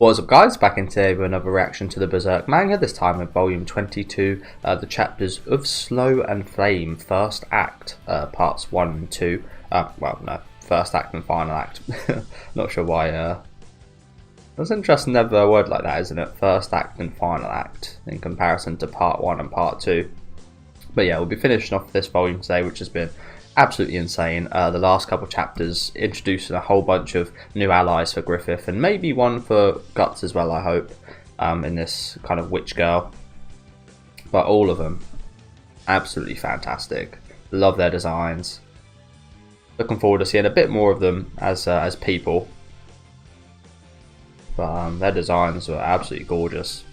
What's up guys, back in today with another reaction to the Berserk manga, this time with volume 22, the chapters of Snow and Flame, first act, parts 1 and 2, well no, first act and final act, not sure why, that's interesting to have a word like that, isn't it, first act and final act, in comparison to part 1 and part 2, but yeah, we'll be finishing off this volume today, which has been absolutely insane. The last couple of chapters introducing a whole bunch of new allies for Griffith, and maybe one for Guts as well, I hope, in this kind of witch girl. But all of them absolutely fantastic. Love their designs. Looking forward to seeing a bit more of them as people. But their designs were absolutely gorgeous.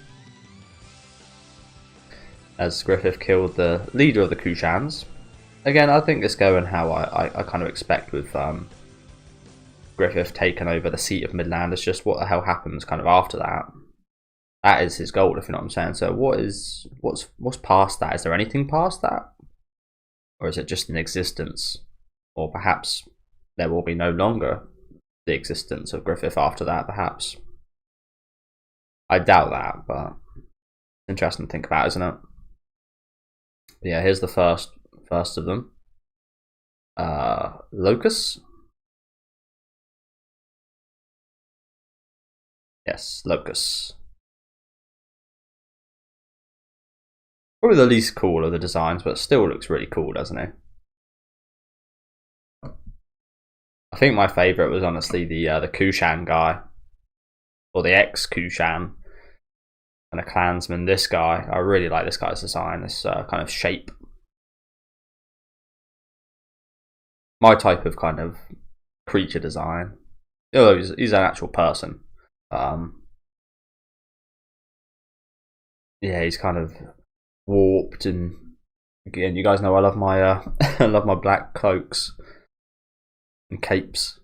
As Griffith killed the leader of the Kushans. Again, I think it's going how I kind of expect with Griffith taking over the seat of Midland. It's just what the hell happens kind of after that. That is his goal, if you know what I'm saying. So what's past that? Is there anything past that? Or is it just an existence? Or perhaps there will be no longer the existence of Griffith after that, perhaps. I doubt that, but it's interesting to think about, isn't it? But yeah, here's the first of them. Locus? Yes, Locus. Probably the least cool of the designs, but still looks really cool, doesn't it? I think my favourite was honestly the Kushan guy. Or the ex-Kushan. And a clansman. This guy. I really like this guy's design, this kind of shape. My type of kind of creature design. Although he's an actual person. Yeah, he's kind of warped, and again, you guys know I love my I love my black cloaks and capes.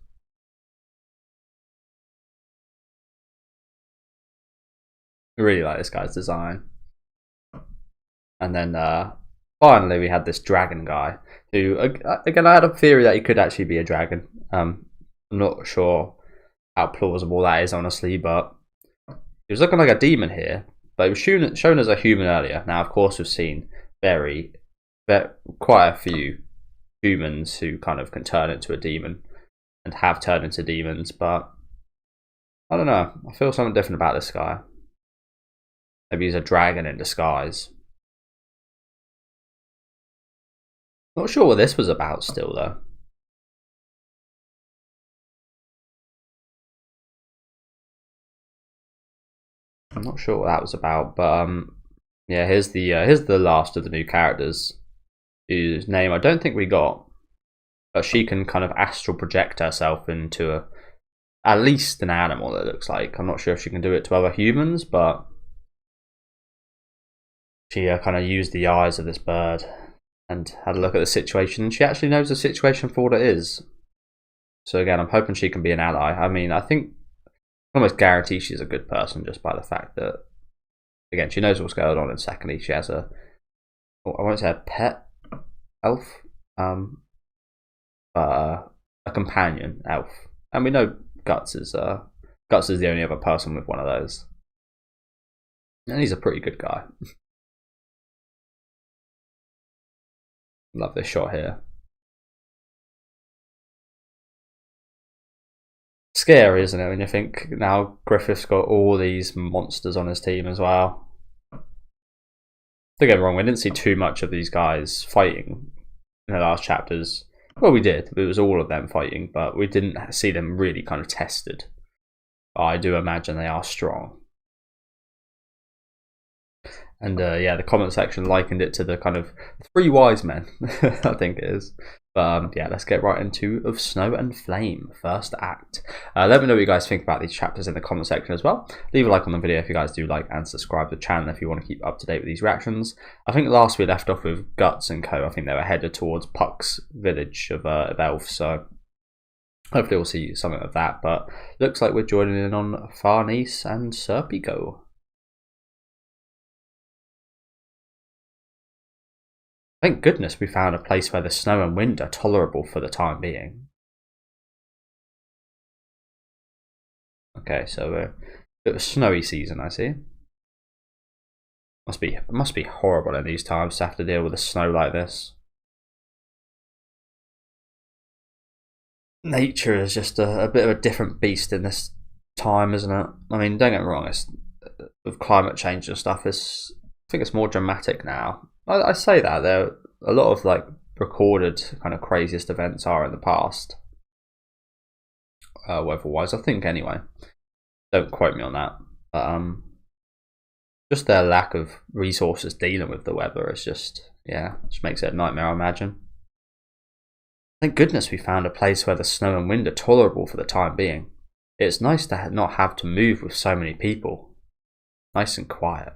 I really like this guy's design. And then finally we had this dragon guy, who, again, I had a theory that he could actually be a dragon. I'm not sure how plausible that is, honestly, but he was looking like a demon here, but he was shown as a human earlier. Now, of course, we've seen quite a few humans who kind of can turn into a demon, and have turned into demons, but I don't know, I feel something different about this guy. Maybe he's a dragon in disguise. Not sure what this was about still, though. I'm not sure what that was about, but yeah, here's the last of the new characters, whose name I don't think we got, but she can kind of astral project herself into at least an animal, it looks like. I'm not sure if she can do it to other humans, but she kind of used the eyes of this bird and had a look at the situation, and she actually knows the situation for what it is. So again, I'm hoping she can be an ally. I mean, I think I almost guarantee she's a good person just by the fact that, again, she knows what's going on, and secondly, she has I won't say a pet elf, a companion elf, and we know Guts is the only other person with one of those, and he's a pretty good guy. Love this shot here. Scary, isn't it, when you think now Griffith's got all these monsters on his team as well. Don't get me wrong, we didn't see too much of these guys fighting in the last chapters. Well, we did. It was all of them fighting, but we didn't see them really kind of tested. But I do imagine they are strong. And yeah, the comment section likened it to the kind of three wise men, I think it is. But yeah, let's get right into Of Snow and Flame, first act. Let me know what you guys think about these chapters in the comment section as well. Leave a like on the video if you guys do like, and subscribe to the channel if you want to keep up to date with these reactions. I think last we left off with Guts and co. I think they were headed towards Puck's village of elves, so hopefully we'll see something of that. But looks like we're joining in on Farnese and Serpico. Thank goodness we found a place where the snow and wind are tolerable for the time being. Okay, so we're Bit of a snowy season, I see. Must be horrible in these times to have to deal with the snow like this. Nature is just a bit of a different beast in this time, isn't it? I mean, don't get me wrong, it's, with climate change and stuff, I think it's more dramatic now. I say that there are a lot of like recorded kind of craziest events are in the past, weather-wise. I think anyway. Don't quote me on that. But just their lack of resources dealing with the weather is just makes it a nightmare, I imagine. Thank goodness we found a place where the snow and wind are tolerable for the time being. It's nice to not have to move with so many people. Nice and quiet.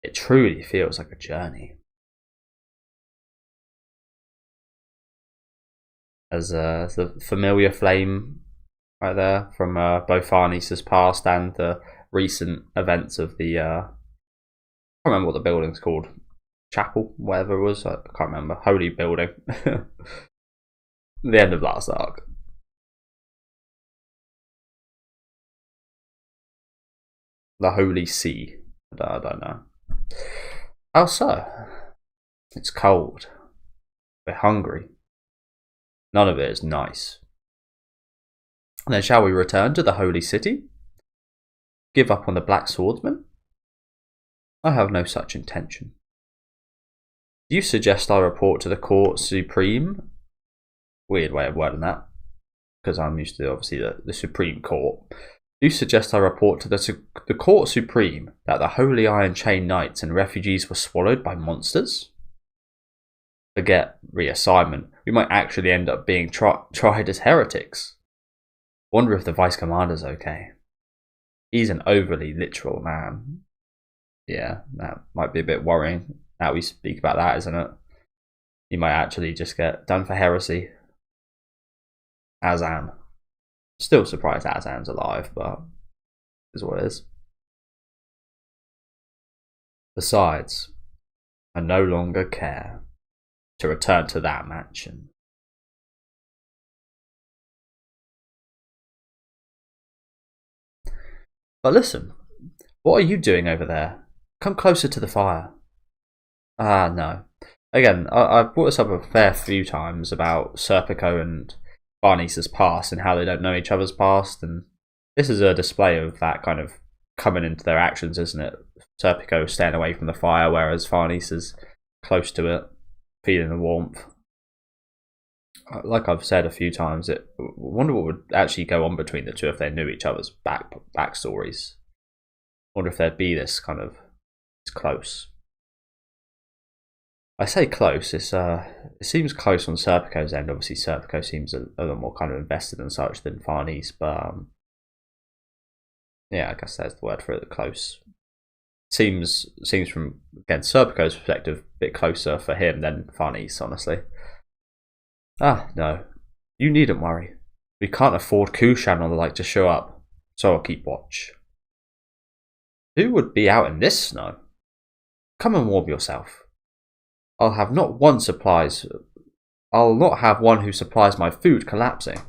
It truly feels like a journey. As the familiar flame right there from both Farnese's past and the recent events of the I can't remember what the building's called. Chapel, whatever it was, I can't remember. Holy building. The end of last arc. The Holy See. I don't know. How so? It's cold. We're hungry. None of it is nice. Then shall we return to the Holy City? Give up on the Black Swordsman? I have no such intention. Do you suggest I report to the Court Supreme? Weird way of wording that, because I'm used to obviously the Supreme Court. Do you suggest I report to the Court Supreme that the Holy Iron Chain Knights and refugees were swallowed by monsters? Forget reassignment. We might actually end up being tried as heretics. Wonder if the Vice Commander's okay. He's an overly literal man. Yeah, that might be a bit worrying. Now we speak about that, isn't it? He might actually just get done for heresy. Azan. Still surprised Azan's alive, but is what it is. Besides, I no longer care to return to that mansion. But listen, what are you doing over there? Come closer to the fire. Ah, no. Again, I've brought this up a fair few times about Serpico and Farnese's past and how they don't know each other's past, and this is a display of that kind of coming into their actions, isn't it? Serpico staying away from the fire, whereas Farnese is close to it, feeling the warmth. Like I've said a few times, I wonder what would actually go on between the two if they knew each other's backstories. I wonder if there'd be this kind of close. I say close. It seems close on Serpico's end. Obviously, Serpico seems a lot more kind of invested and such than Farnese, but yeah, I guess that's the word for it. Close. Seems from again Serpico's perspective a bit closer for him than Farnese, honestly. Ah, no, you needn't worry. We can't afford Kushan or the like to show up, so I'll keep watch. Who would be out in this snow? Come and warm yourself. I'll not have one who supplies my food collapsing.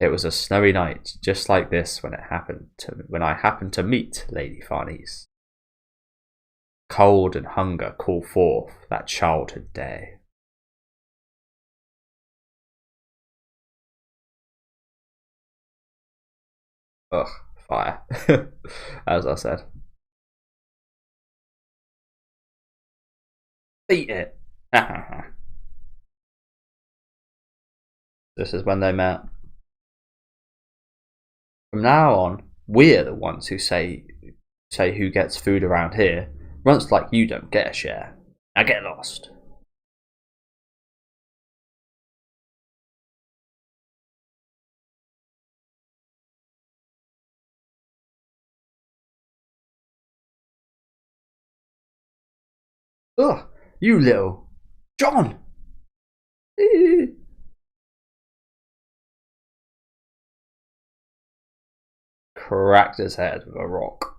It was a snowy night, just like this, when I happened to meet Lady Farnese. Cold and hunger call forth that childhood day. Ugh, fire. As I said. Beat it. This is when they met. From now on, we're the ones who say who gets food around here. Runts like you don't get a share. Now get lost. Ugh, you little John. Cracked his head with a rock.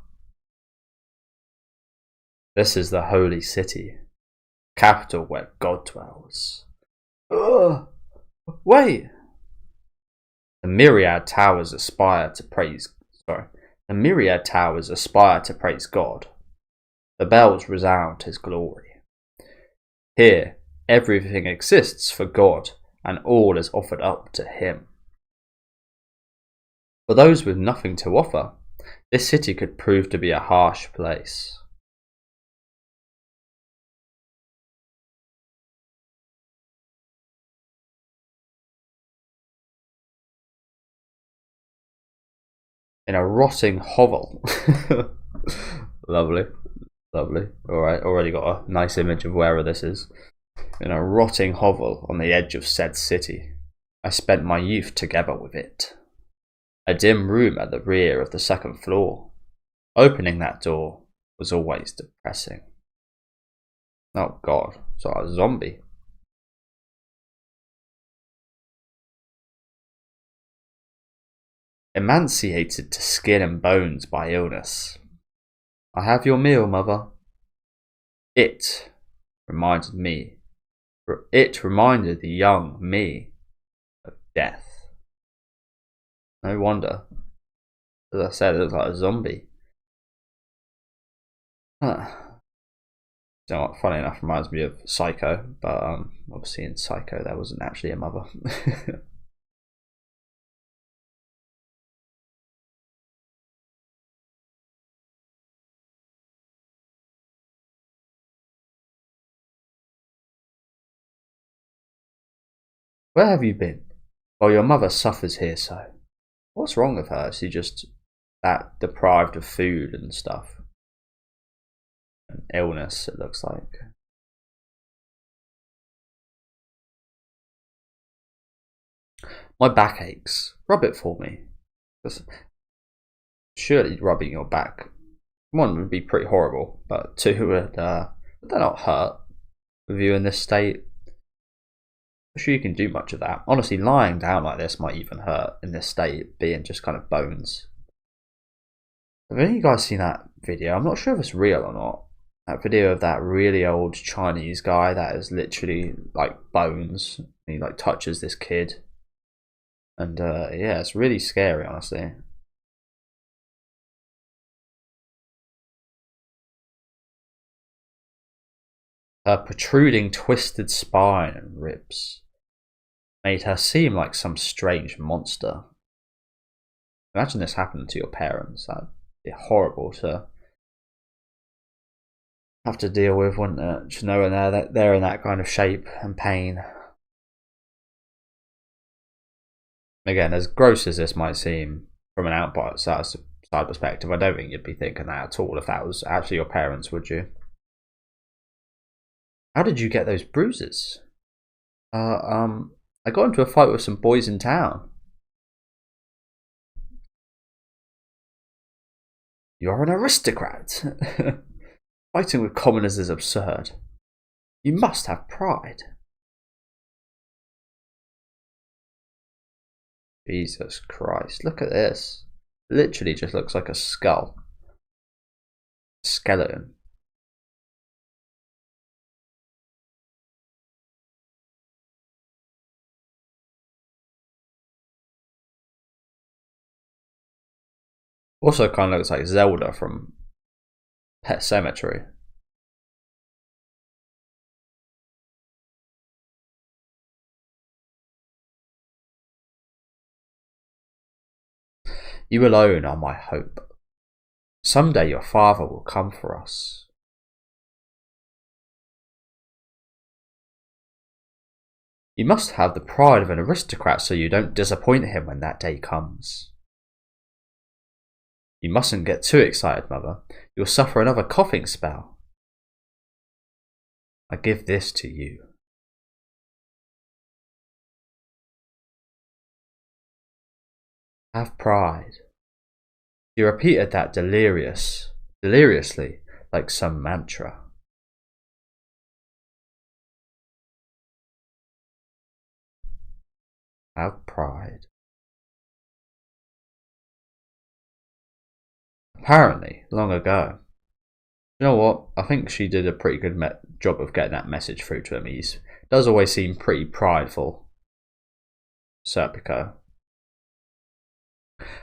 This is the holy city, capital where God dwells. Ugh. wait! The myriad towers aspire to praise God. The bells resound his glory. Here, everything exists for God, and all is offered up to him. For those with nothing to offer, this city could prove to be a harsh place. In a rotting hovel. Lovely. Alright, already got a nice image of where this is. In a rotting hovel on the edge of said city, I spent my youth together with it. A dim room at the rear of the second floor. Opening that door was always depressing. Oh god, so a zombie. Emaciated to skin and bones by illness. I have your meal, mother. It reminded the young me of death. No wonder. As I said, it looks like a zombie. Huh. You know what, funny enough, reminds me of Psycho, but obviously in Psycho there wasn't actually a mother. Where have you been? Well, your mother suffers here, so. What's wrong with her? Is she just that deprived of food and stuff? An illness, it looks like. My back aches. Rub it for me. Surely rubbing your back, one, would be pretty horrible, but two, would that not hurt with you in this state? I'm sure you can do much of that. Honestly, lying down like this might even hurt in this state, being just kind of bones. Have any of you guys seen that video? I'm not sure if it's real or not. That video of that really old Chinese guy that is literally like bones. He like touches this kid. And yeah, it's really scary, honestly. Her protruding twisted spine and ribs made her seem like some strange monster. Imagine this happened to your parents. That'd be horrible to have to deal with, wouldn't it? Just knowing they're in that kind of shape and pain. Again, as gross as this might seem from an outside perspective, I don't think you'd be thinking that at all if that was actually your parents, would you? How did you get those bruises? I got into a fight with some boys in town. You're an aristocrat. Fighting with commoners is absurd. You must have pride. Jesus Christ, look at this. Literally just looks like a skull. Skeleton. Also kind of looks like Zelda from Pet Sematary. You alone are my hope. Someday your father will come for us. You must have the pride of an aristocrat so you don't disappoint him when that day comes. You mustn't get too excited, mother. You'll suffer another coughing spell. I give this to you. Have pride. He repeated that deliriously, like some mantra. Have pride. Apparently, long ago. You know what? I think she did a pretty good job of getting that message through to him. He does always seem pretty prideful. Serpico.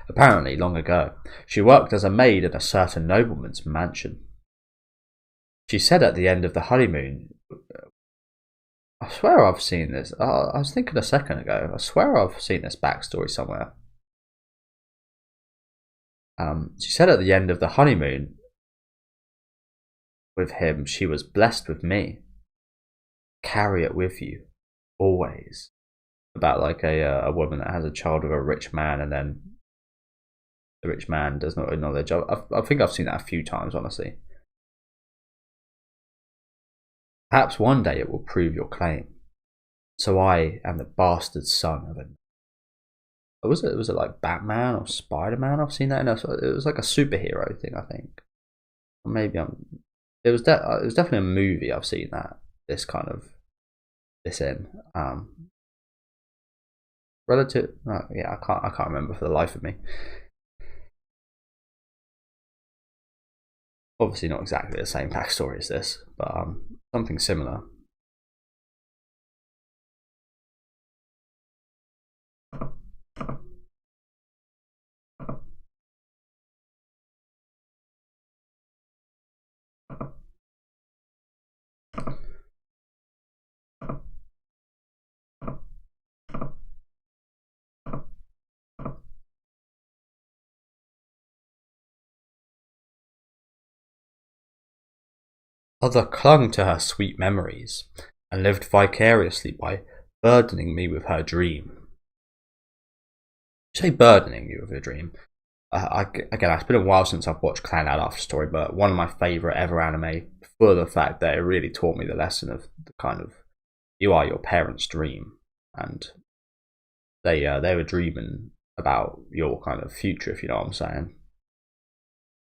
Apparently, long ago, she worked as a maid in a certain nobleman's mansion. She said at the end of the honeymoon, I swear I've seen this. I was thinking a second ago. I swear I've seen this backstory somewhere. She said at the end of the honeymoon with him, she was blessed with me. Carry it with you, always. About like a woman that has a child with a rich man, and then the rich man does not acknowledge. I think I've seen that a few times, honestly. Perhaps one day it will prove your claim. So I am the bastard son of a... Was it like Batman or Spider-Man? I've seen that it was like a superhero thing, I think. Or maybe it was definitely a movie. I've seen that this in relative. Yeah, I can't remember for the life of me. Obviously not exactly the same backstory as this, but something similar. Other clung to her sweet memories and lived vicariously by burdening me with her dream. You say burdening you with your dream. Again, it's been a while since I've watched Clan Out After Story, but one of my favourite ever anime for the fact that it really taught me the lesson of the kind of you are your parents' dream, and they were dreaming about your kind of future, if you know what I'm saying.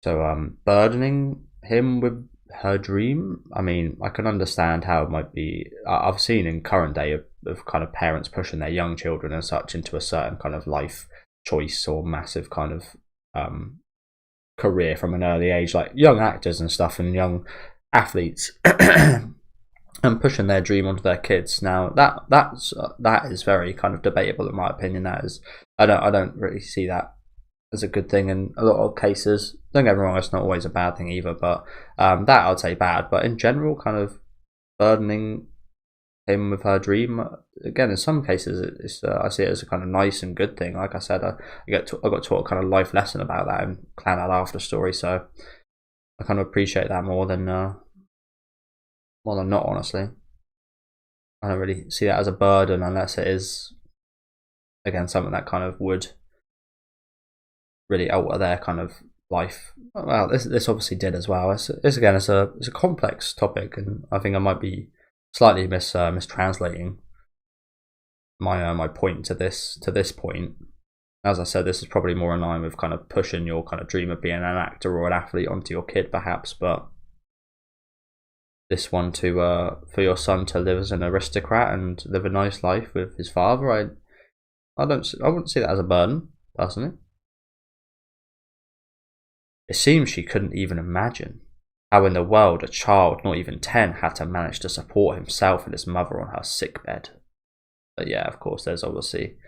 So burdening him with her dream, I mean, I can understand how it might be. I've seen in current day of kind of parents pushing their young children and such into a certain kind of life choice or massive kind of career from an early age, like young actors and stuff and young athletes, and pushing their dream onto their kids. Now that is very kind of debatable in my opinion. That is, I don't really see that as a good thing in a lot of cases. Don't get me wrong, it's not always a bad thing either, but that I'd say bad. But in general, kind of burdening him with her dream, again, in some cases, I see it as a kind of nice and good thing. Like I said, I got taught a kind of life lesson about that in Clan Out After Story, so I kind of appreciate that more than not, honestly. I don't really see that as a burden unless it is, again, something that kind of would really alter their kind of life. Well, this obviously did as well. It's a complex topic, and I think I might be slightly mistranslating my point to this point. As I said, this is probably more in line with kind of pushing your kind of dream of being an actor or an athlete onto your kid, perhaps. But this one to for your son to live as an aristocrat and live a nice life with his father, I wouldn't see that as a burden, personally. It seems she couldn't even imagine how in the world a child not even 10 had to manage to support himself and his mother on her sickbed. But yeah, of course, there's obviously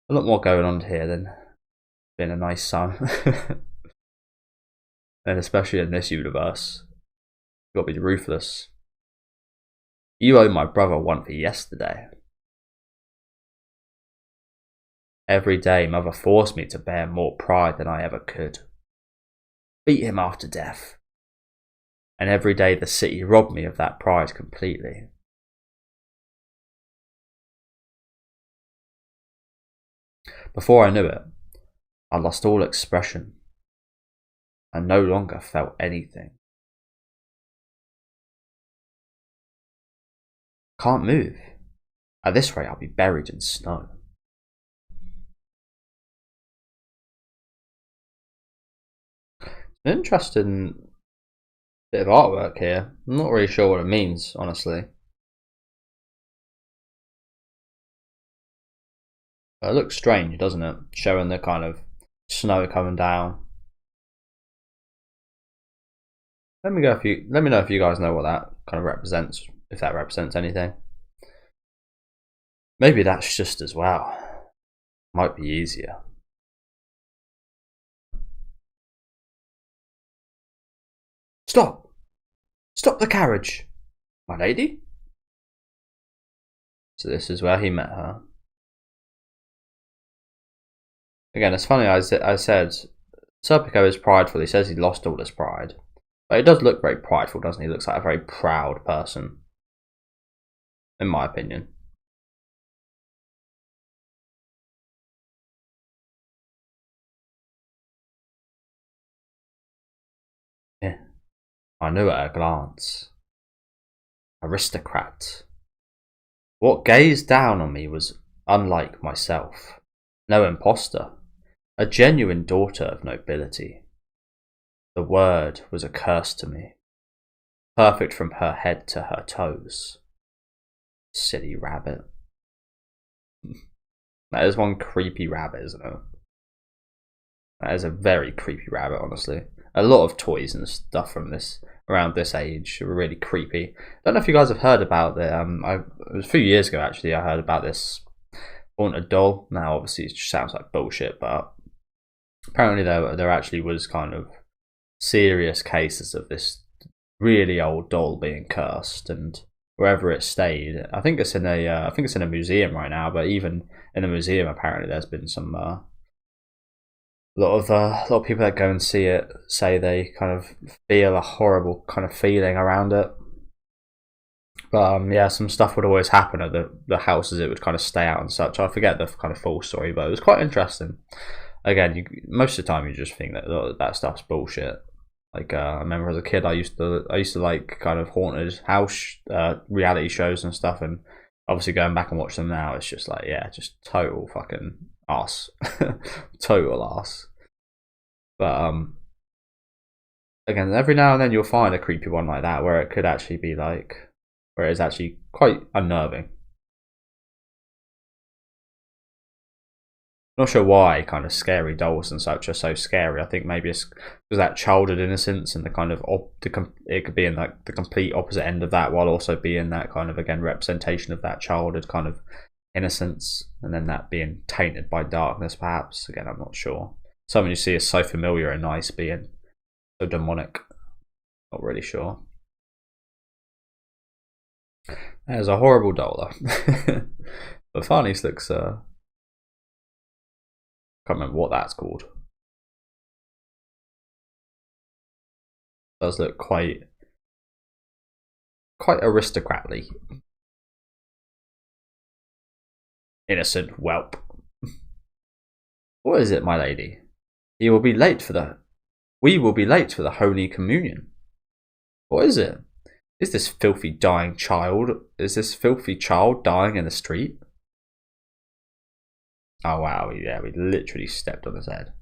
a lot more going on here than being a nice son. And especially in this universe, you've got to be ruthless. You owe my brother one for yesterday. Every day, mother forced me to bear more pride than I ever could. Beat him after death. And every day the city robbed me of that pride completely. Before I knew it, I lost all expression and no longer felt anything. Can't move. At this rate, I'll be buried in snow. An interesting bit of artwork here. I'm not really sure what it means, honestly. It looks strange, doesn't it? Showing the kind of snow coming down. Let me know if you guys know what that kind of represents, if that represents anything. Maybe that's just as well. Might be easier. Stop! Stop the carriage! My lady? So this is where he met her. Again, it's funny, I said, Serpico is prideful. He says he lost all his pride. But he does look very prideful, doesn't he? He looks like a very proud person. In my opinion. Yeah. I knew at a glance. Aristocrat. What gazed down on me was unlike myself. No imposter. A genuine daughter of nobility. The word was a curse to me. Perfect from her head to her toes. Silly rabbit. That is one creepy rabbit, isn't it? That is a very creepy rabbit, honestly. A lot of toys and stuff from around this age are really creepy. I don't know if you guys have heard about it. It was a few years ago actually. I heard about this haunted doll. Now, obviously, it just sounds like bullshit, but apparently there actually was kind of serious cases of this really old doll being cursed, and wherever it stayed, I think it's in a museum right now. But even in the museum, apparently, there's been some. A lot of people that go and see it say they kind of feel a horrible kind of feeling around it. But yeah, some stuff would always happen at the houses. It would kind of stay out and such. I forget the kind of full story, but it was quite interesting. Again, most of the time you just think that stuff's bullshit. Like I remember as a kid, I used to like kind of haunted house reality shows and stuff, and obviously going back and watch them now, it's just like, yeah, just total fucking ass. Total ass. But again, every now and then you'll find a creepy one like that where it could actually be like, where it's actually quite unnerving. Not sure why kind of scary dolls and such are so scary. I think maybe it's because that childhood innocence and the kind of it could be in like the complete opposite end of that, while also being that kind of, again, representation of that childhood kind of innocence, and then that being tainted by darkness, perhaps. Again, I'm not sure. Something you see is so familiar and nice being so demonic. Not really sure. There's a horrible doll though. But Farnese looks can't remember what that's called. Does look quite aristocratly. Innocent whelp. What is it, my lady? We will be late for the Holy Communion. What is it? Is this filthy child dying in the street? Oh wow, yeah, we literally stepped on his head.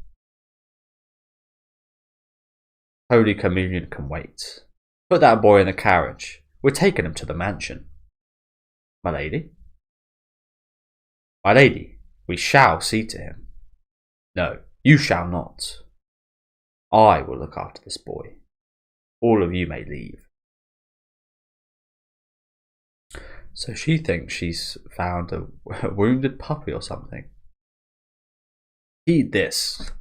Holy Communion can wait. Put that boy in the carriage. We're taking him to the mansion. My lady? My lady, we shall see to him. No, you shall not. I will look after this boy. All of you may leave. So she thinks she's found a wounded puppy or something. Eat this.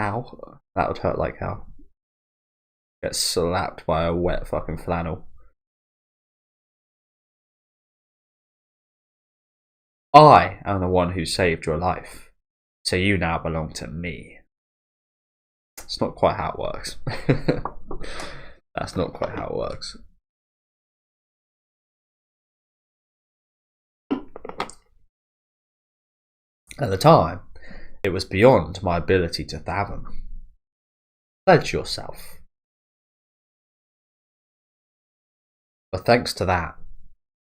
Ow. That would hurt like hell. Get slapped by a wet fucking flannel. I am the one who saved your life, so you now belong to me. It's not quite how it works. That's not quite how it works. At the time, it was beyond my ability to fathom. Pledge yourself. But thanks to that,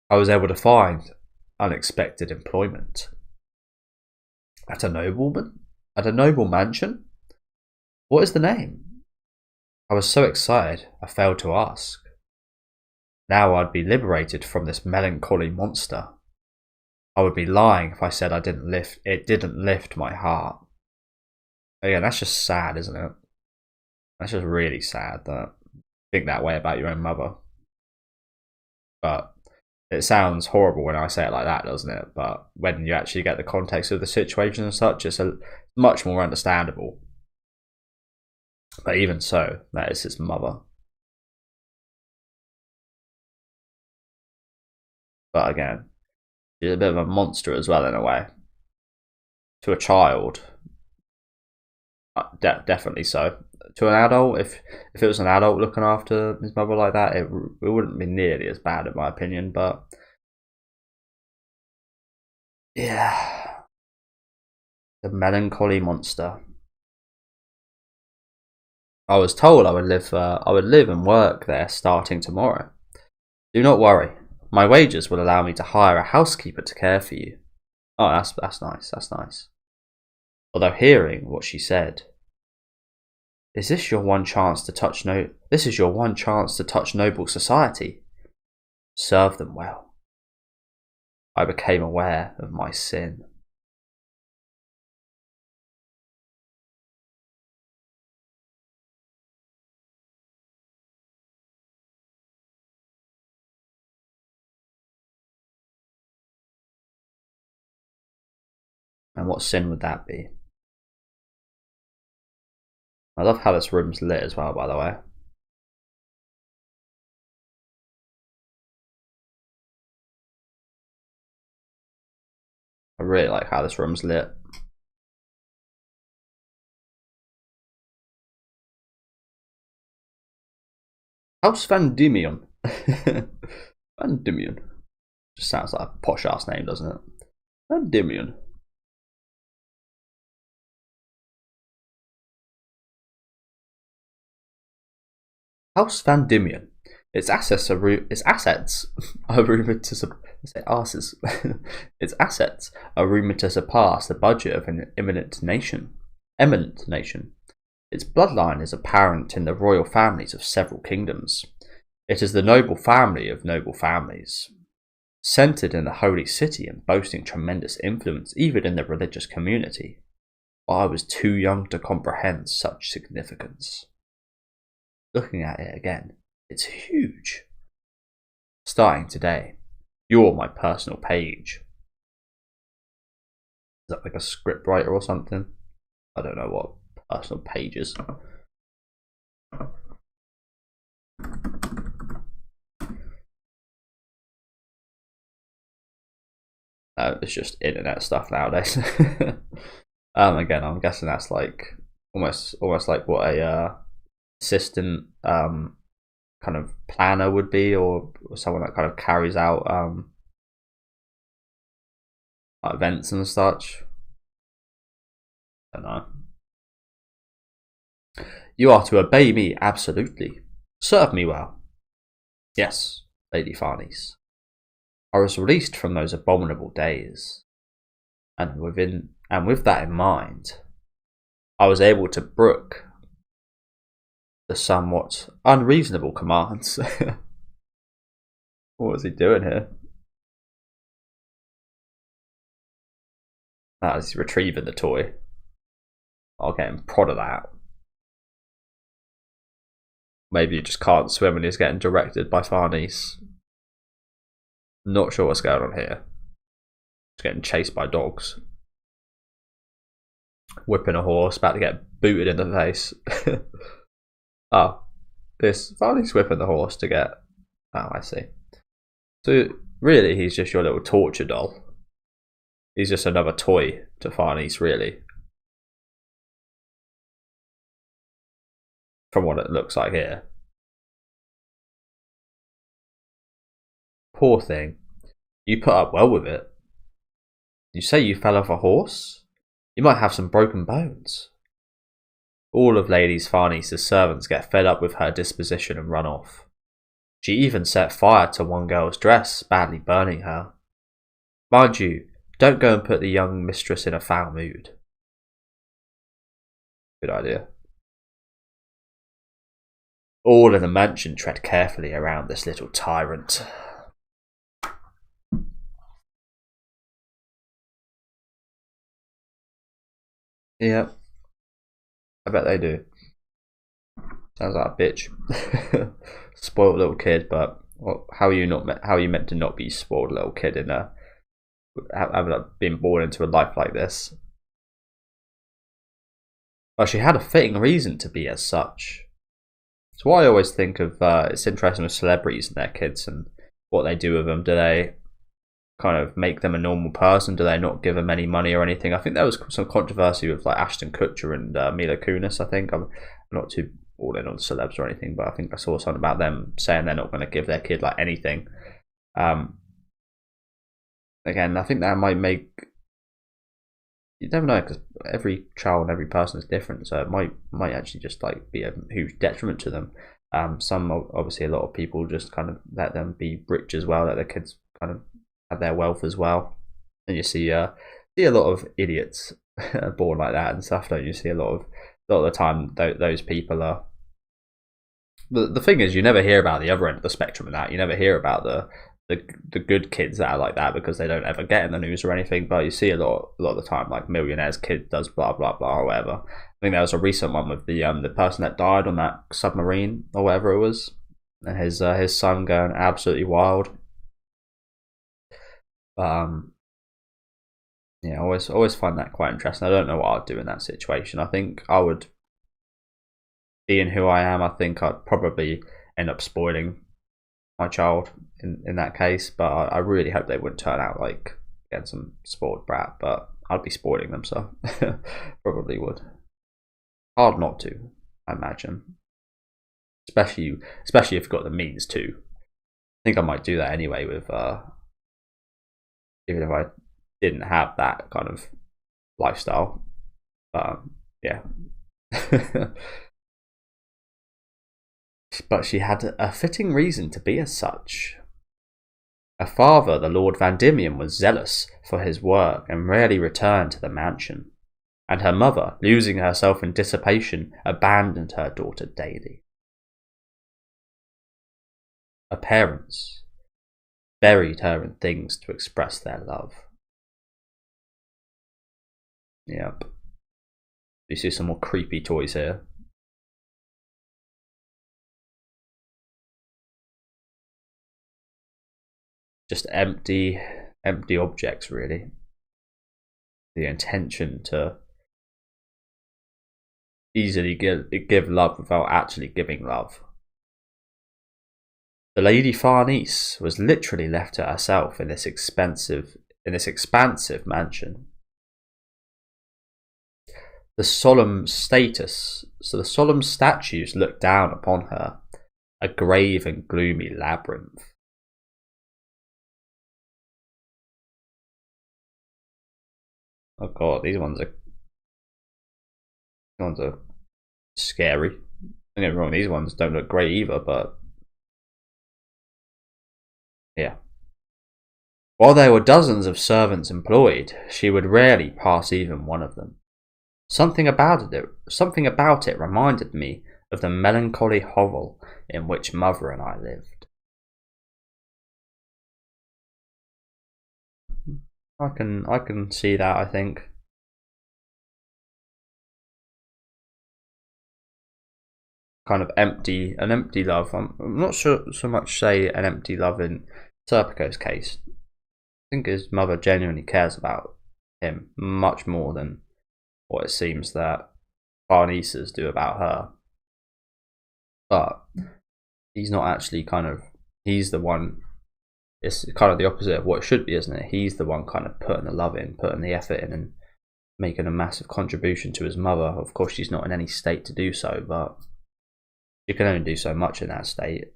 I was able to find unexpected employment. At a noble mansion? What is the name? I was so excited, I failed to ask. Now I'd be liberated from this melancholy monster. I would be lying if I said it didn't lift my heart. Again, that's just sad, isn't it? That's just really sad that you think that way about your own mother. But It sounds horrible when I say it like that, doesn't it? But when you actually get the context of the situation and such, it's much more understandable. But even so, that is his mother. But again, she's a bit of a monster as well in a way. To a child, definitely so. To an adult, if it was an adult looking after his mother like that, it wouldn't be nearly as bad in my opinion. But yeah, the melancholy monster. I was told I would live and work there starting tomorrow. Do not worry, my wages will allow me to hire a housekeeper to care for you. Oh, that's nice. That's nice. Although hearing what she said, this is your one chance to touch noble society. Serve them well. I became aware of my sin. And what sin would that be? I love how this room's lit as well, by the way. I really like how this room's lit. House Van Diemen. Van Diemen. Just sounds like a posh ass name, doesn't it? Van Diemen. House Van Diemen. Its assets are rumored to its assets are rumored to surpass the budget of an eminent nation. Its bloodline is apparent in the royal families of several kingdoms. It is the noble family of noble families, centered in the holy city and boasting tremendous influence even in the religious community. But I was too young to comprehend such significance. Looking at it again, it's huge. Starting today, you're my personal page. Is that like a script writer or something? I don't know what personal pages. It's just internet stuff nowadays. Again, I'm guessing that's like almost like what a assistant kind of planner would be, or someone that kind of carries out events and such. I don't know. You are to obey me absolutely. Serve me well. Yes, Lady Farnese. I was released from those abominable days, and with that in mind, I was able to brook the somewhat unreasonable commands. What was he doing here? He's retrieving the toy. I'll get him prod of that. Maybe he just can't swim and he's getting directed by Farnese. Not sure what's going on here. He's getting chased by dogs. Whipping a horse, about to get booted in the face. Oh, this Farnese whipping the horse to get. Oh, I see. So really, he's just your little torture doll. He's just another toy to Farnese, really. From what it looks like here. Poor thing. You put up well with it. You say you fell off a horse? You might have some broken bones. All of Lady Farnese's servants get fed up with her disposition and run off. She even set fire to one girl's dress, badly burning her. Mind you, don't go and put the young mistress in a foul mood. Good idea. All in the mansion tread carefully around this little tyrant. Yeah, I bet they do. Sounds like a bitch. Spoiled little kid, but how are you meant to not be spoiled little kid in a having been born into a life like this? Well, she had a fitting reason to be as such. So what I always think of, it's interesting with celebrities and their kids and what they do with them. Do they kind of make them a normal person? Do they not give them any money or anything? I think there was some controversy with like Ashton Kutcher and Mila Kunis. I think I'm not too all in on celebs or anything, but I think I saw something about them saying they're not going to give their kid like anything. Again, I think that might make, you never know, because every child and every person is different, so it might actually just like be a huge detriment to them. Some, obviously, a lot of people just kind of let them be rich as well, let their kids kind of have their wealth as well. And you see a lot of idiots born like that and stuff, don't you? See a lot of the time those people are. The thing is, you never hear about the other end of the spectrum of that. You never hear about the good kids that are like that because they don't ever get in the news or anything. But you see a lot of the time, like millionaire's kid does blah blah blah or whatever. I think there was a recent one with the person that died on that submarine or whatever it was, and his son going absolutely wild. Yeah, I always find that quite interesting. I don't know what I'd do in that situation. I think I would, being who I am, I think I'd probably end up spoiling my child in that case. But I really hope they wouldn't turn out like again some spoiled brat. But I'd be spoiling them, so probably would. Hard not to, I imagine. Especially if you've got the means to. I think I might do that anyway with even if I didn't have that kind of lifestyle. Yeah. But she had a fitting reason to be as such. Her father, the Lord Van Diemen, was zealous for his work and rarely returned to the mansion, and her mother, losing herself in dissipation, abandoned her daughter daily. Her parents buried her in things to express their love. Yep. You see some more creepy toys here. Just empty objects, really. The intention to easily give love without actually giving love. The Lady Farnese was literally left to herself in this expansive mansion. The solemn statues looked down upon her, a grave and gloomy labyrinth. Oh god, these ones are scary. Don't get me wrong, these ones don't look great either, but yeah. While there were dozens of servants employed, she would rarely pass even one of them. Something about it reminded me of the melancholy hovel in which Mother and I lived. I can see that, I think. Kind of an empty love. I'm not sure so much say an empty love in Serpico's case. I think his mother genuinely cares about him much more than what it seems that Farnese's do about her. But he's not actually he's the one. It's kind of the opposite of what it should be, isn't it? He's the one kind of putting the love in, putting the effort in, and making a massive contribution to his mother. Of course, she's not in any state to do so, but she can only do so much in that state.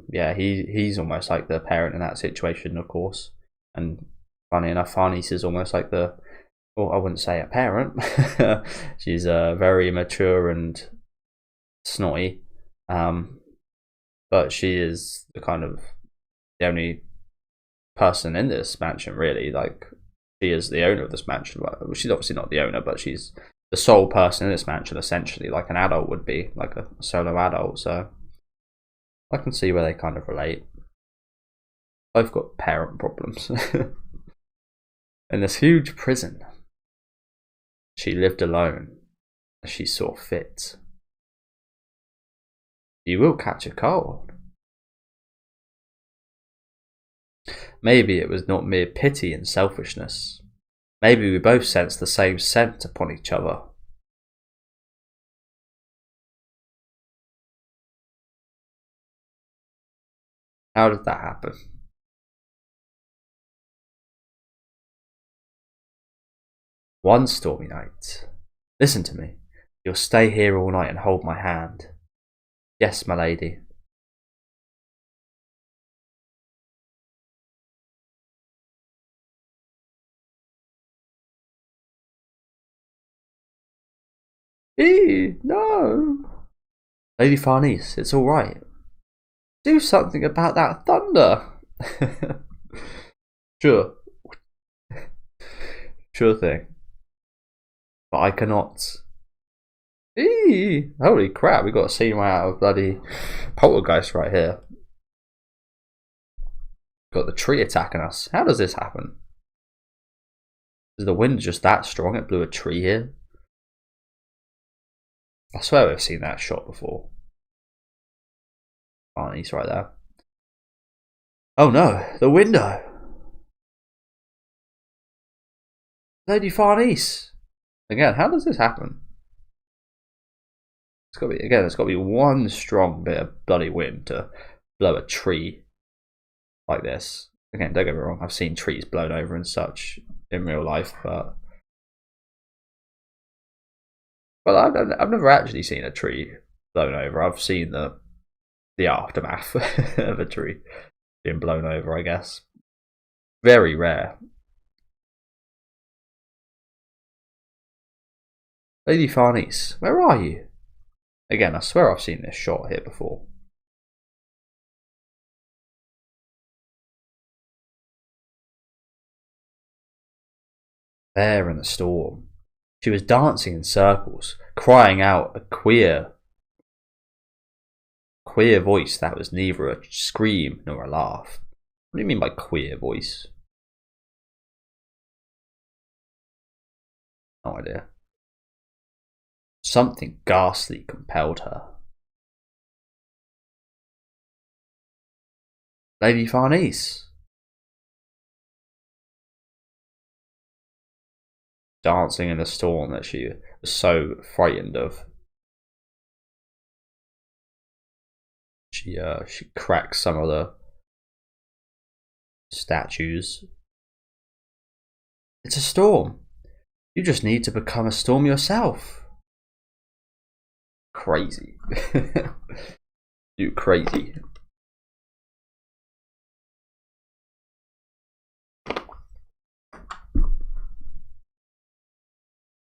Yeah, he's almost like the parent in that situation, of course. And funny enough, Farnese is almost like I wouldn't say a parent. She's very mature and snotty. But she is the only person in this mansion, really. Like, she is the owner of this mansion. Well, she's obviously not the owner, but she's the sole person in this mansion, essentially, like an adult would be, like a solo adult. So I can see where they kind of relate. Both got parent problems. In this huge prison, she lived alone as she saw fit. You will catch a cold, Maybe it was not mere pity and selfishness. Maybe we both sensed the same scent upon each other. How did that happen? One stormy night. Listen to me. You'll stay here all night and hold my hand. Yes, my lady. No. Lady Farnese, it's all right. Do something about that thunder. Sure. Sure thing. But I cannot. Holy crap, we got a scene right out of bloody Poltergeist right here. Got the tree attacking us. How does this happen? Is the wind just that strong it blew a tree here? I swear we've seen that shot before. Barney's right there. Oh no, the window! Lady Farnese! Again, how does this happen? It's got to be, again, there's got to be one strong bit of bloody wind to blow a tree like this. Again, don't get me wrong, I've seen trees blown over and such in real life, but well, I've never actually seen a tree blown over. I've seen the aftermath of a tree being blown over, I guess. Very rare. Lady Farnese, where are you? Again, I swear I've seen this shot here before. There in the storm. She was dancing in circles, crying out a queer voice that was neither a scream nor a laugh. What do you mean by queer voice? No idea. Something ghastly compelled her. Lady Farnese. Dancing in the storm that she was so frightened of. She cracks some of the statues. It's a storm. You just need to become a storm yourself. Crazy. You crazy.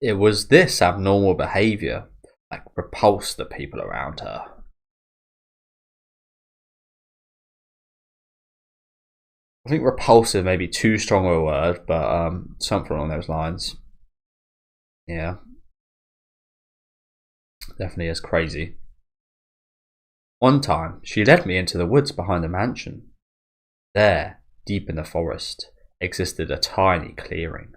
It was this abnormal behaviour that repulsed the people around her. I think repulsive may be too strong a word, but something along those lines. Yeah. Definitely is crazy. One time, she led me into the woods behind the mansion. There, deep in the forest, existed a tiny clearing.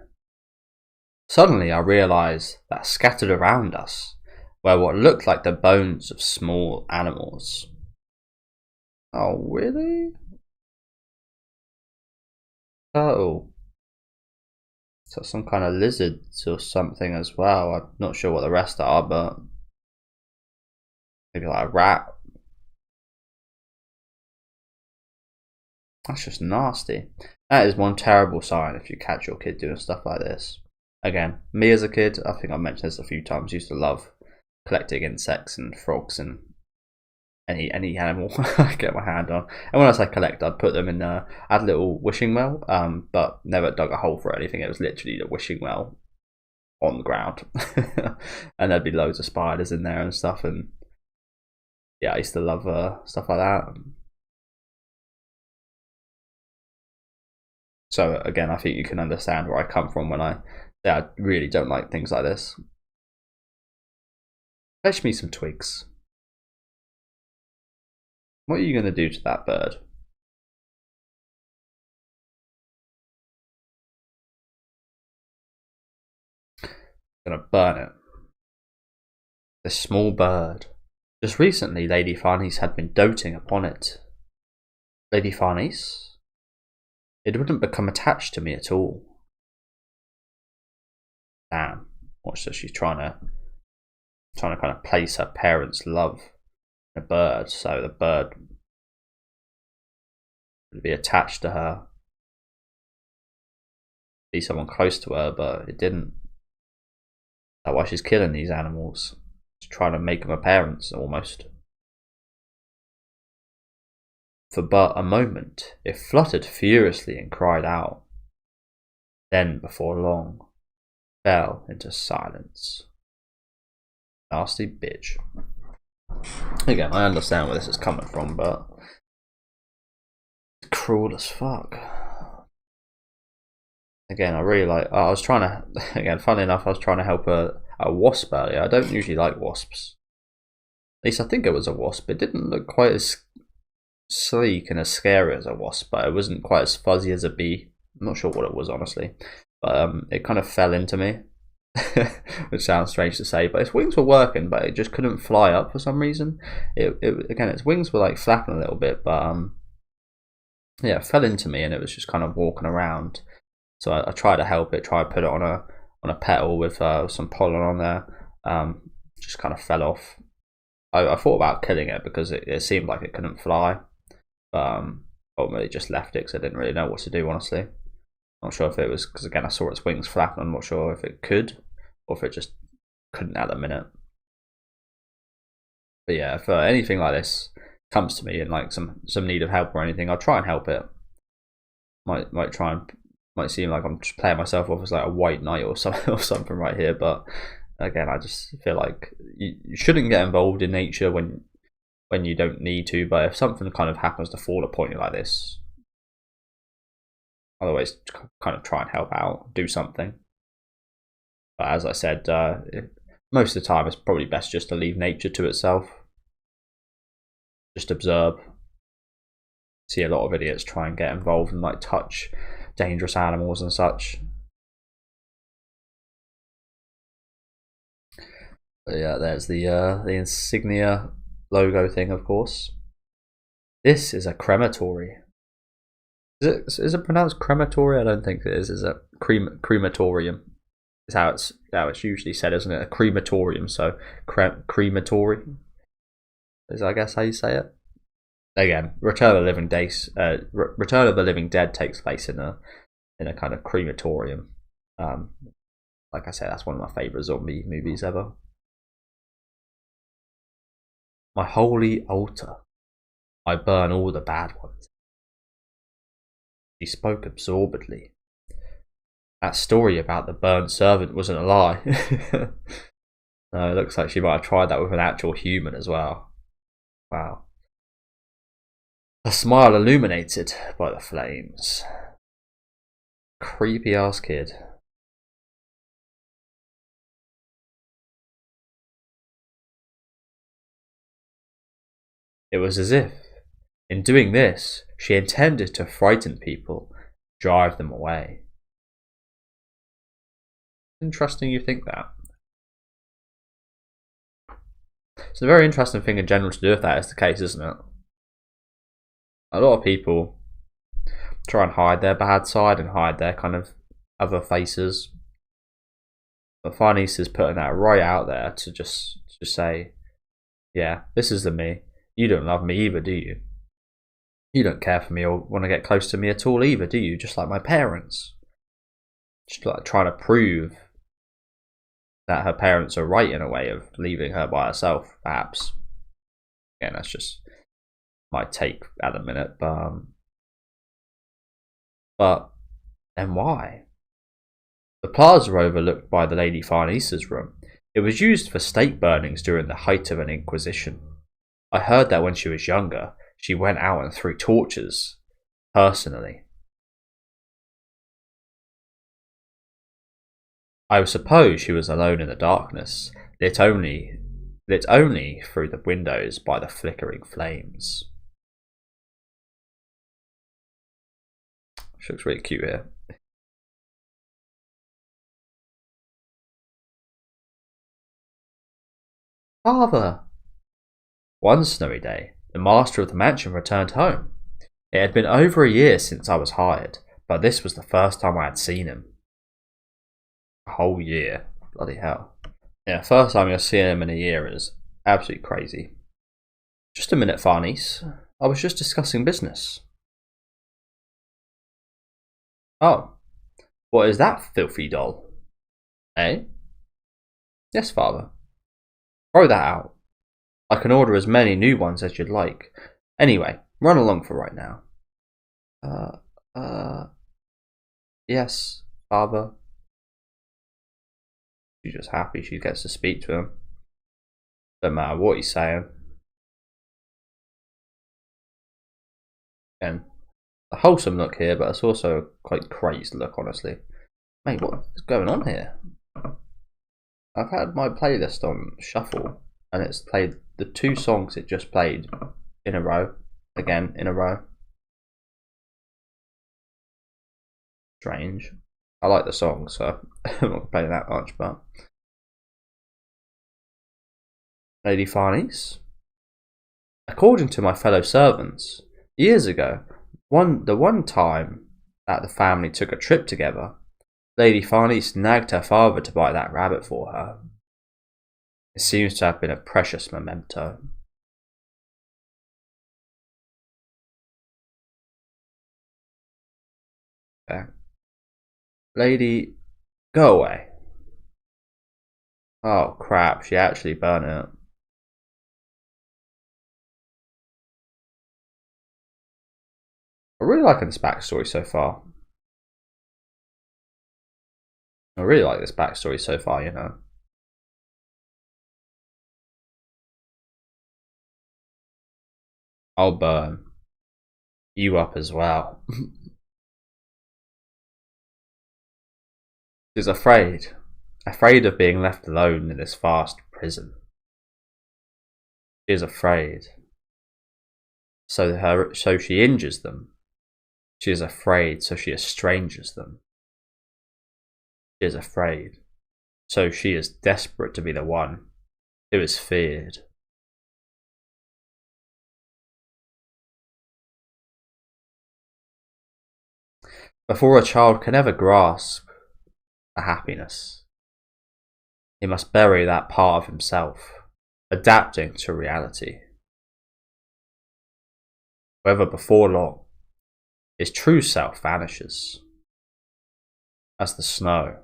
Suddenly I realised that scattered around us were what looked like the bones of small animals. Oh, really? Oh. So some kind of lizards or something as well. I'm not sure what the rest are, but maybe like a rat. That's just nasty. That is one terrible sign if you catch your kid doing stuff like this. Again, me as a kid, I think I've mentioned this a few times, used to love collecting insects and frogs and any animal I get my hand on. And when I say collect, I'd put them in I had a little wishing well, but never dug a hole for anything. It was literally the wishing well on the ground. And there'd be loads of spiders in there and stuff, and yeah, I used to love stuff like that. So again, I think you can understand where I come from when I say I really don't like things like this. Fetch me some twigs. What are you going to do to that bird? I'm going to burn it. This small bird. Just recently, Lady Farnese had been doting upon it. Lady Farnese? it wouldn't become attached to me at all. Damn. Watch this, she's trying to kind of place her parents' love in a bird, so the bird would be attached to her. Be someone close to her, but it didn't. That's why she's killing these animals. She's trying to make them her parents, almost. For but a moment, it fluttered furiously and cried out. Then, before long, fell into silence. Nasty bitch. Again, I understand where this is coming from, but it's cruel as fuck. Again, I really like. I was trying to. Again, funnily enough, I was trying to help a wasp earlier. I don't usually like wasps. At least I think it was a wasp. It didn't look quite as sleek and as scary as a wasp, but it wasn't quite as fuzzy as a bee. I'm not sure what it was, honestly, but it kind of fell into me, which sounds strange to say. But its wings were working, but it just couldn't fly up for some reason. Again, its wings were like flapping a little bit, but yeah, it fell into me, and it was just kind of walking around. So I tried to help it, tried to put it on a petal with some pollen on there. Just kind of fell off. I thought about killing it because it seemed like it couldn't fly, but ultimately just left it because I didn't really know what to do, honestly. Not sure if it was because, again, I saw its wings flapping. I'm not sure if it could or if it just couldn't at the minute. But yeah, if anything like this comes to me and like some need of help or anything, I'll try and help it. Might seem like I'm just playing myself off as like a white knight or something right here, but again, I just feel like you shouldn't get involved in nature when you don't need to. But if something kind of happens to fall upon you like this, otherwise, kind of try and help out, do something. But as I said, most of the time, it's probably best just to leave nature to itself. Just observe. See a lot of idiots try and get involved and like touch dangerous animals and such. But yeah, there's the insignia logo thing, of course. This is a crematory. Is it pronounced crematory? I don't think it is. Is it crematorium? Is how it's usually said, isn't it? A crematorium. So crematory is, I guess, how you say it. Again, Return of the Living Dead takes place in a kind of crematorium. Like I said, that's one of my favourite zombie movies ever. My holy altar, I burn all the bad ones. She spoke absorbedly. That story about the burned servant wasn't a lie. No, it looks like she might have tried that with an actual human as well. Wow. A smile illuminated by the flames. Creepy ass kid. It was as if, in doing this, she intended to frighten people, drive them away. Interesting you think that. It's a very interesting thing in general to do if that is the case, isn't it? A lot of people try and hide their bad side and hide their kind of other faces. But Farnese is putting that right out there to just say, yeah, this is the me. You don't love me either, do you? You don't care for me or want to get close to me at all either, do you? Just like my parents. Just like trying to prove that her parents are right in a way of leaving her by herself, perhaps. Again, that's just my take at the minute, but then why? The plaza overlooked by the Lady Farnese's room. It was used for stake burnings during the height of an inquisition. I heard that when she was younger, she went out and threw torches, personally. I suppose she was alone in the darkness, lit only through the windows by the flickering flames. She looks really cute here. Father! One snowy day, the master of the mansion returned home. It had been over a year since I was hired, but this was the first time I had seen him. A whole year. Bloody hell. Yeah, first time you're seeing him in a year is absolutely crazy. Just a minute, Farnese. I was just discussing business. Oh. What is that filthy doll? Eh? Yes, father. Throw that out. I can order as many new ones as you'd like. Anyway, run along for right now. Yes, father. She's just happy she gets to speak to him. Don't matter what he's saying. And a wholesome look here, but it's also a quite crazed look, honestly. Mate, what is going on here? I've had my playlist on shuffle, and it's played the 2 songs it just played in a row. Again, in a row. Strange. I like the song, so I'm not playing that much, but... Lady Farnese? According to my fellow servants, years ago, the one time that the family took a trip together, Lady Farnese nagged her father to buy that rabbit for her. It seems to have been a precious memento. Okay. Lady, go away. Oh crap, she actually burned it. I'm really liking this backstory so far. I really like this backstory so far, you know. I'll burn you up as well. She's afraid of being left alone in this vast prison. She is afraid. So she injures them. She is afraid, so she estranges them. She is afraid, so she is desperate to be the one who is feared. Before a child can ever grasp a happiness, he must bury that part of himself, adapting to reality. However, before long, his true self vanishes as the snow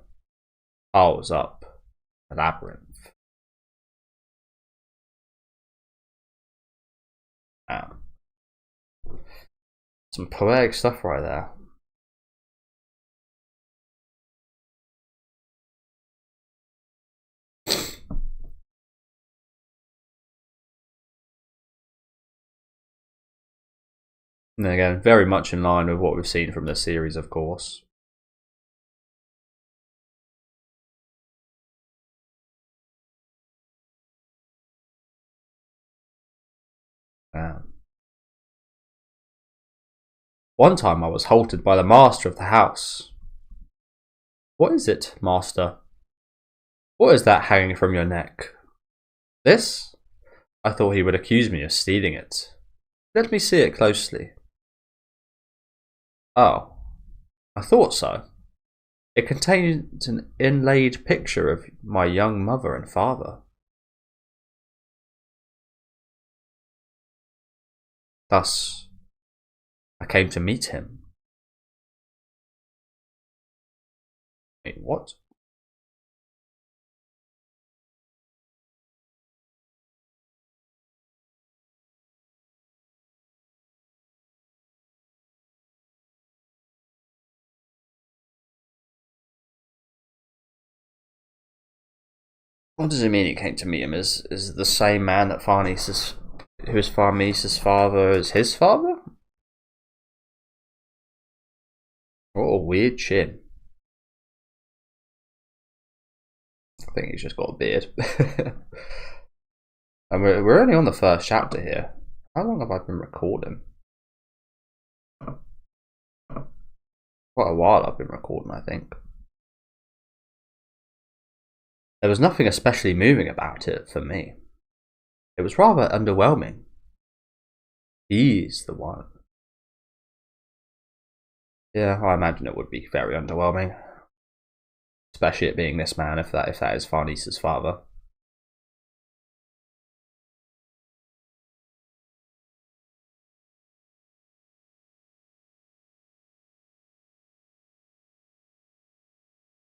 piles up the labyrinth. Some poetic stuff right there. And again, very much in line with what we've seen from the series, of course. One time I was halted by the master of the house. What is it, master? What is that hanging from your neck? This? I thought he would accuse me of stealing it. Let me see it closely. Oh, I thought so. It contains an inlaid picture of my young mother and father. Thus, I came to meet him. Wait, what? What does it mean he came to meet him? Is the same man that who is Farnese's father is his father? What a weird chin. I think he's just got a beard. And we're only on the first chapter here. How long have I been recording? Quite a while I've been recording, I think. There was nothing especially moving about it for me. It was rather underwhelming. He's the one. Yeah, I imagine it would be very underwhelming, especially it being this man, if that is Farnese's father.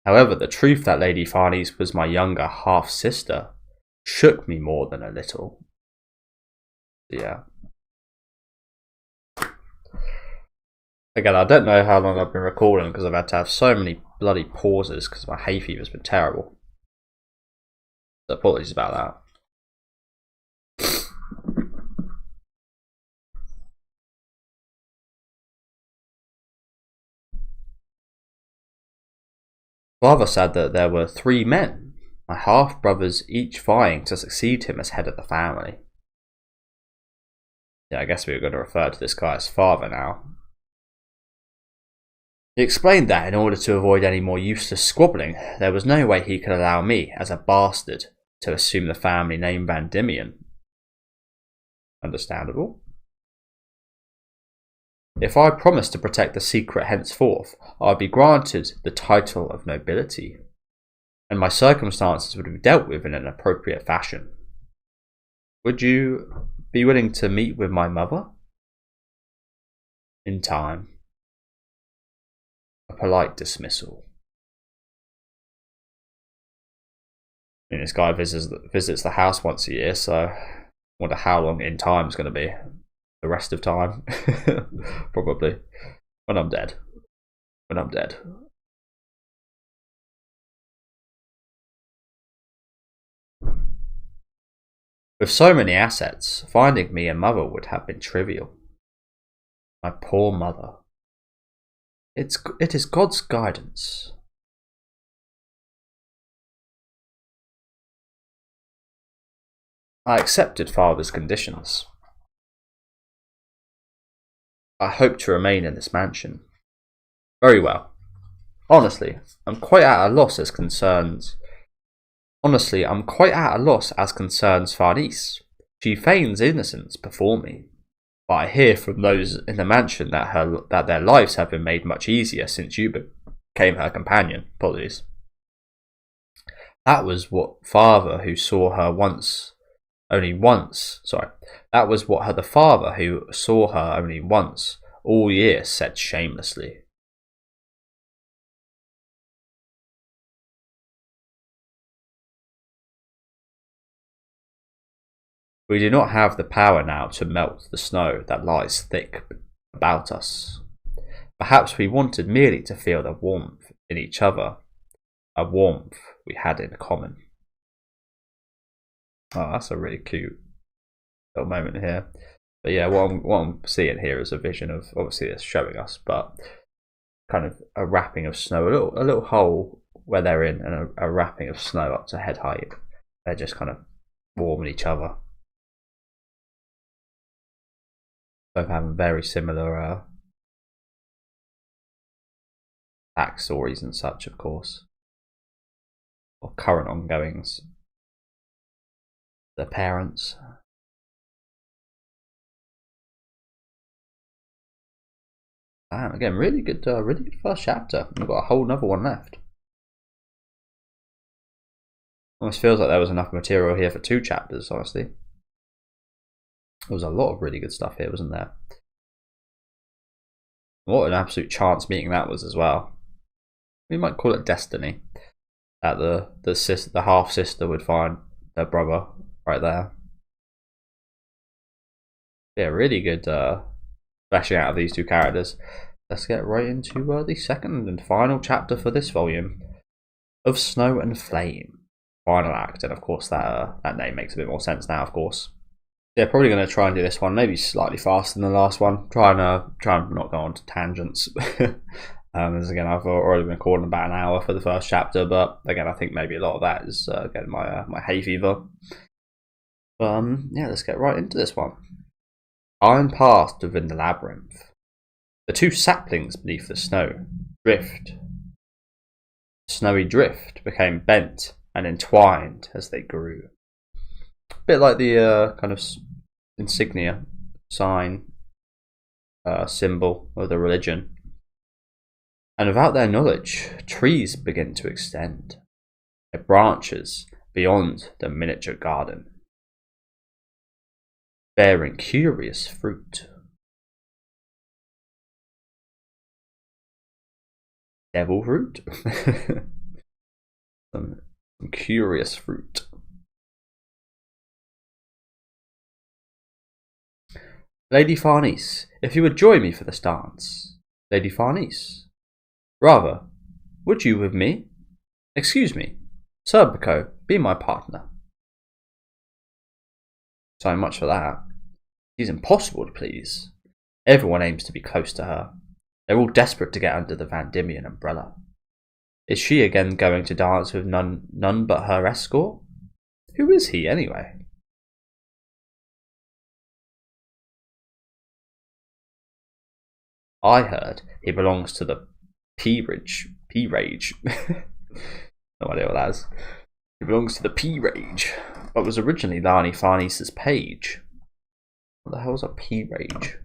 However, the truth that Lady Farnese was my younger half-sister shook me more than a little. Yeah. Again, I don't know how long I've been recording because I've had to have so many bloody pauses because my hay fever's been terrible. So apologies about that. Father said that there were 3 men, my half-brothers, each vying to succeed him as head of the family. Yeah, I guess we were going to refer to this guy as father now. He explained that in order to avoid any more useless squabbling, there was no way he could allow me, as a bastard, to assume the family name Van Diemen. Understandable. If I promised to protect the secret henceforth, I would be granted the title of nobility, and my circumstances would be dealt with in an appropriate fashion. Would you be willing to meet with my mother? In time. A polite dismissal. I mean, this guy visits the house once a year, so I wonder how long in time is going to be. The rest of time? Probably. When I'm dead. When I'm dead. With so many assets, finding me a mother would have been trivial. My poor mother. It is God's guidance. I accepted father's conditions. I hope to remain in this mansion. Very well. Honestly, I'm quite at a loss as concerns Farnese. She feigns innocence before me, but I hear from those in the mansion that their lives have been made much easier since you became her companion. Apologies. That was what father who saw her only once. That was what the father who saw her only once all year said shamelessly. We do not have the power now to melt the snow that lies thick about us. Perhaps we wanted merely to feel the warmth in each other, a warmth we had in common. Oh, that's a really cute little moment here. But yeah, what I'm seeing here is a vision of, obviously it's showing us, but kind of a wrapping of snow, a little hole where they're in, and a wrapping of snow up to head height. They're just kind of warming each other. Both having very similar backstories and such, of course, or current ongoings. Their parents. Damn, again, really good first chapter. We've got a whole another one left. Almost feels like there was enough material here for 2 chapters, honestly. There was a lot of really good stuff here, wasn't there? What an absolute chance meeting that was as well. We might call it destiny. That the half sister would find her brother right there. Yeah, really good fleshing out of these 2 characters. Let's get right into the second and final chapter for this volume of Snow and Flame. Final act, and of course that name makes a bit more sense now, of course. Yeah, probably going to try and do this one maybe slightly faster than the last one. Try and not go on to tangents. As again, I've already been recording about an hour for the first chapter, but again, I think maybe a lot of that is getting my hay fever. But yeah, let's get right into this one. Time passed within the labyrinth. The 2 saplings beneath the snowy drift became bent and entwined as they grew. A bit like the kind of insignia, sign, symbol of the religion. and without their knowledge, trees begin to extend their branches beyond the miniature garden, bearing curious fruit. Devil fruit? some curious fruit. Lady Farnese, if you would join me for this dance. Lady Farnese. Rather, would you with me? Excuse me. Serpico, be my partner. So much for that. She's impossible to please. Everyone aims to be close to her. They're all desperate to get under the Van Diemen umbrella. Is she again going to dance with none but her escort? Who is he anyway? I heard he belongs to the P-Rage. No idea what that is. He belongs to the P-Rage, but was originally Lani Farnese's page. What the hell is a P-Rage?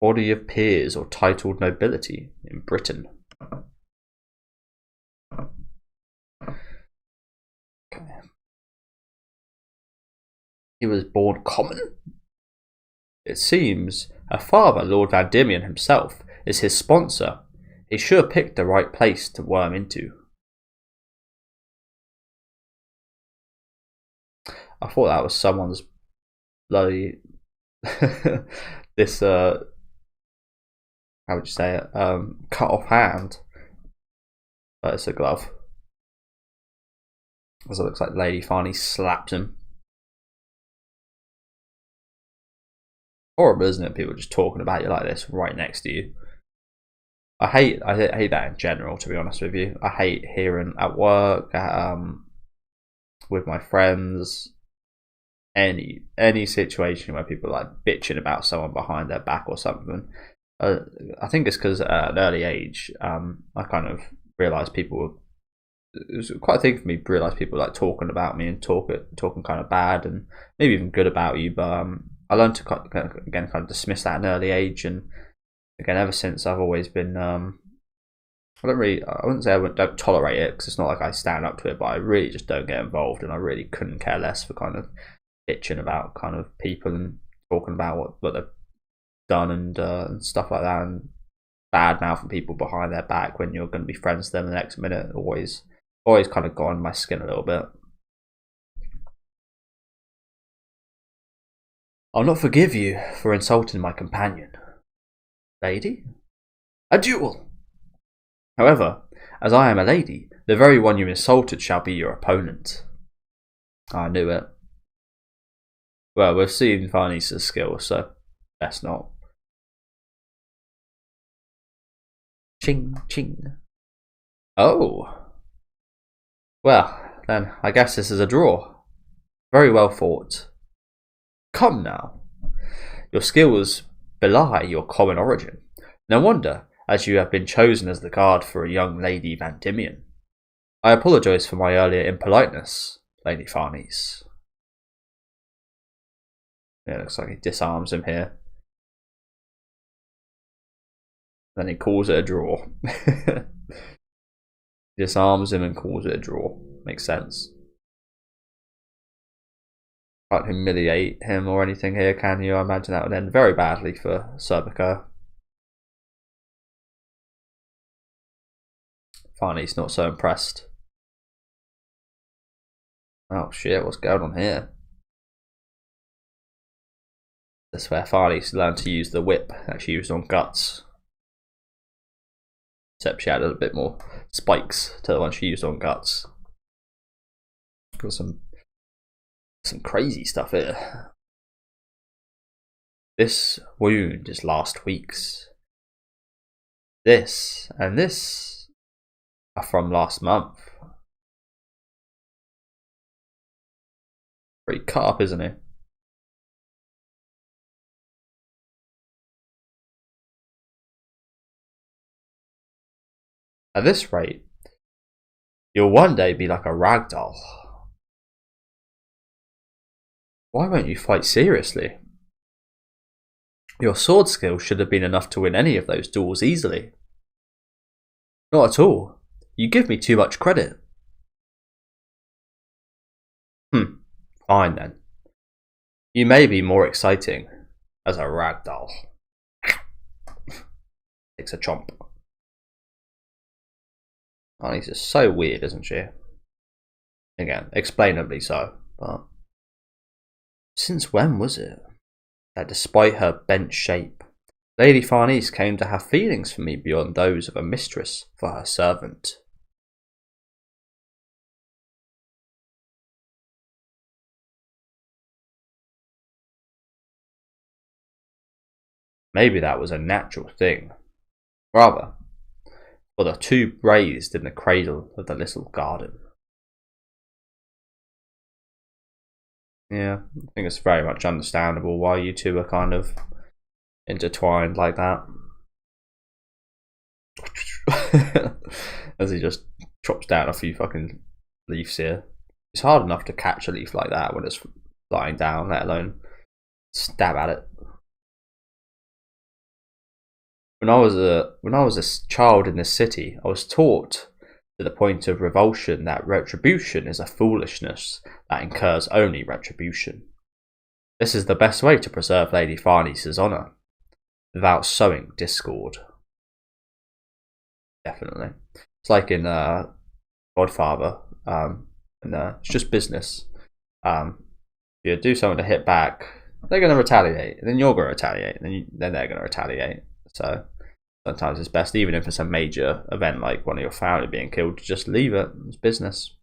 Body of peers or titled nobility in Britain. Okay. He was born common? It seems her father, Lord Van Diemen himself, is his sponsor. He sure picked the right place to worm into. I thought that was someone's bloody this how would you say it? Cut off hand. But it's a glove. As it looks like Lady Farnese slapped him. Horrible, isn't it? People just talking about you like this right next to you. I hate that in general, to be honest with you. I hate hearing at work, with my friends, any situation where people are like bitching about someone behind their back or something. I think it's because at an early age, I kind of realised people. It was quite a thing for me to realise people like talking about me and talking kind of bad and maybe even good about you. But I learned to kind of dismiss that at an early age, and again ever since I've always been. I wouldn't say I don't tolerate it because it's not like I stand up to it, but I really just don't get involved, and I really couldn't care less for kind of bitching about kind of people and talking about what they've done and stuff like that, and bad mouthing people behind their back when you're going to be friends with them the next minute. Always kind of got on my skin a little bit. I'll not forgive you for insulting my companion. Lady? A duel! However, as I am a lady, the very one you insulted shall be your opponent. I knew it. Well, we've seen Farnese's skills, so best not. Ching, ching. Oh. Well, then, I guess this is a draw. Very well fought. Come now. Your skills belie your common origin. No wonder, as you have been chosen as the guard for a young Lady Van Diemen. I apologise for my earlier impoliteness, Lady Farnese. Yeah, it looks like he disarms him here. Then he calls it a draw. Disarms him and calls it a draw. Makes sense. Can't humiliate him or anything here, can you? I imagine that would end very badly for Serpico. Farnese not so impressed. Oh shit, what's going on here? That's where Farnese learned to use the whip that she used on Guts. Except she added a bit more spikes to the one she used on Guts. Got some crazy stuff here. This wound is last week's. This and this are from last month. Pretty cut up, isn't he? At this rate, you'll one day be like a ragdoll. Why won't you fight seriously? Your sword skill should have been enough to win any of those duels easily. Not at all. You give me too much credit. Fine then. You may be more exciting as a ragdoll. Takes a chomp. Oh, she's just so weird, isn't she? Again, explainably so, but since when was it that despite her bent shape, Lady Farnese came to have feelings for me beyond those of a mistress for her servant? Maybe that was a natural thing. Rather, for the two raised in the cradle of the little garden. Yeah, I think it's very much understandable why you two are kind of intertwined like that. As he just chops down a few fucking leaves here. It's hard enough to catch a leaf like that when it's flying down, let alone stab at it. When I was a child in this city, I was taught to the point of revulsion that retribution is a foolishness that incurs only retribution. This is the best way to preserve Lady Farnese's honour, without sowing discord. Definitely. It's like in Godfather, and it's just business. If you do something to hit back, they're going to retaliate, and then you're going to retaliate, and then they're going to retaliate. So sometimes it's best, even if it's a major event like one of your family being killed, to just leave it. It's business.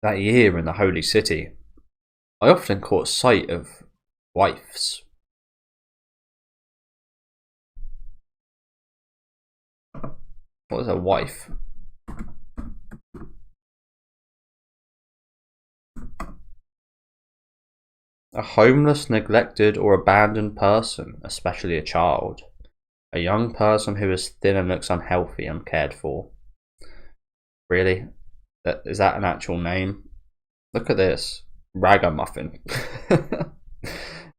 That year in the Holy City, I often caught sight of wives. What is a wife? A homeless, neglected, or abandoned person, especially a child. A young person who is thin and looks unhealthy, uncared for. Really? Is that an actual name? Look at this. Ragamuffin.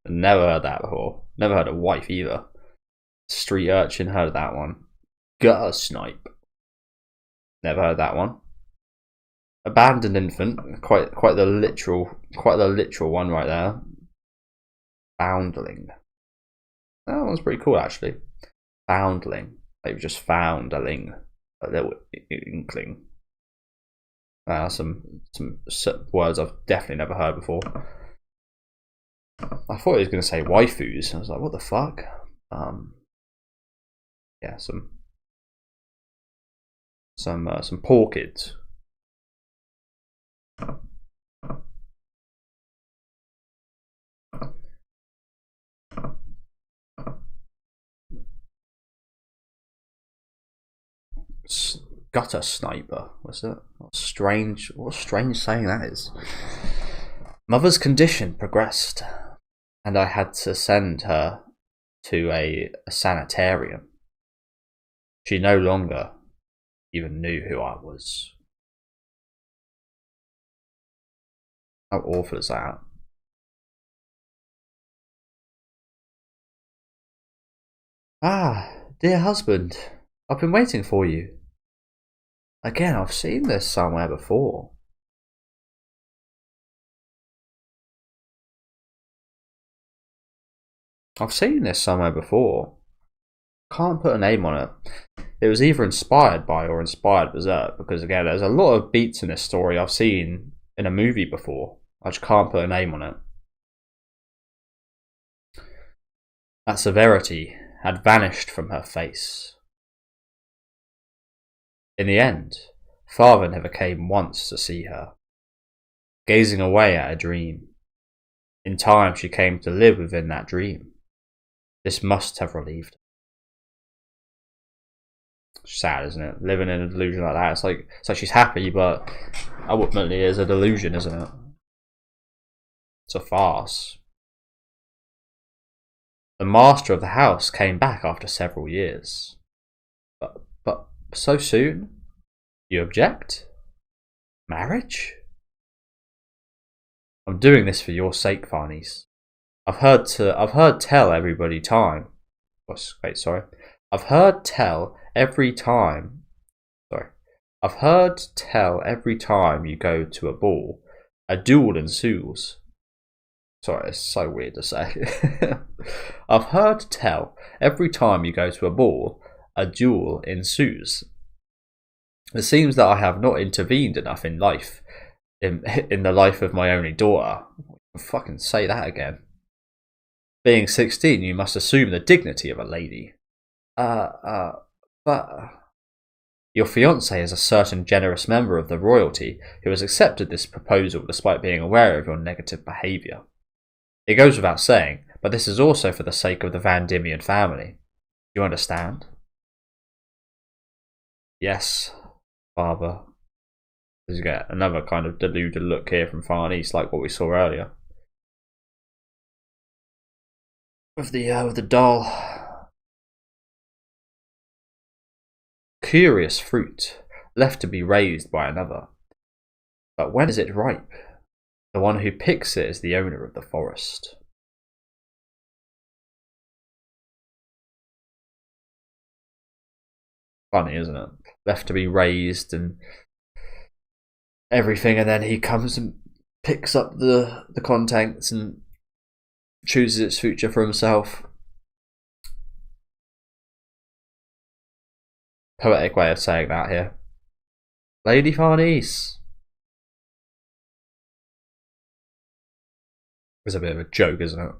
Never heard that before. Never heard of wife either. Street urchin, heard of that one. Gutter snipe. Never heard that one. Abandoned infant, quite the literal one right there. Foundling. That one's pretty cool actually. Foundling. They've just found a little inkling. Some words I've definitely never heard before. I thought he was going to say waifus. I was like, what the fuck? Yeah, some poor kids. Gutter sniper. What's that? What a strange saying that is. Mother's condition progressed, and I had to send her to a sanitarium. She no longer even knew who I was. How awful is that? Ah, dear husband, I've been waiting for you. Again, I've seen this somewhere before. I've seen this somewhere before. Can't put a name on it. It was either inspired by or inspired Berserk, because again, there's a lot of beats in this story I've seen in a movie before. I just can't put a name on it. That severity had vanished from her face. In the end, father never came once to see her, gazing away at a dream. In time she came to live within that dream. This must have relieved her. Sad, isn't it? Living in a delusion like that. It's like she's happy, but ultimately it's a delusion, isn't it? It's a farce. The master of the house came back after several years. But so soon? You object? Marriage? I'm doing this for your sake, Farnese. I've heard tell everybody time. Wait, sorry. I've heard tell every time. Sorry. I've heard tell every time you go to a ball, a duel ensues. Sorry, it's so weird to say. I've heard tell every time you go to a ball, a duel ensues. It seems that I have not intervened enough in life, in the life of my only daughter. Fucking say that again. Being 16, you must assume the dignity of a lady. But your fiancé is a certain generous member of the royalty who has accepted this proposal despite being aware of your negative behaviour. It goes without saying, but this is also for the sake of the Van Diemen family. Do you understand? Yes, father. You get another kind of deluded look here from Farnese, like what we saw earlier. With the doll. Curious fruit, left to be raised by another. But when is it ripe? The one who picks it is the owner of the forest. Funny, isn't it? Left to be raised and everything, and then he comes and picks up the contents and chooses its future for himself. Poetic way of saying that here. Lady Farnese. It's a bit of a joke, isn't it?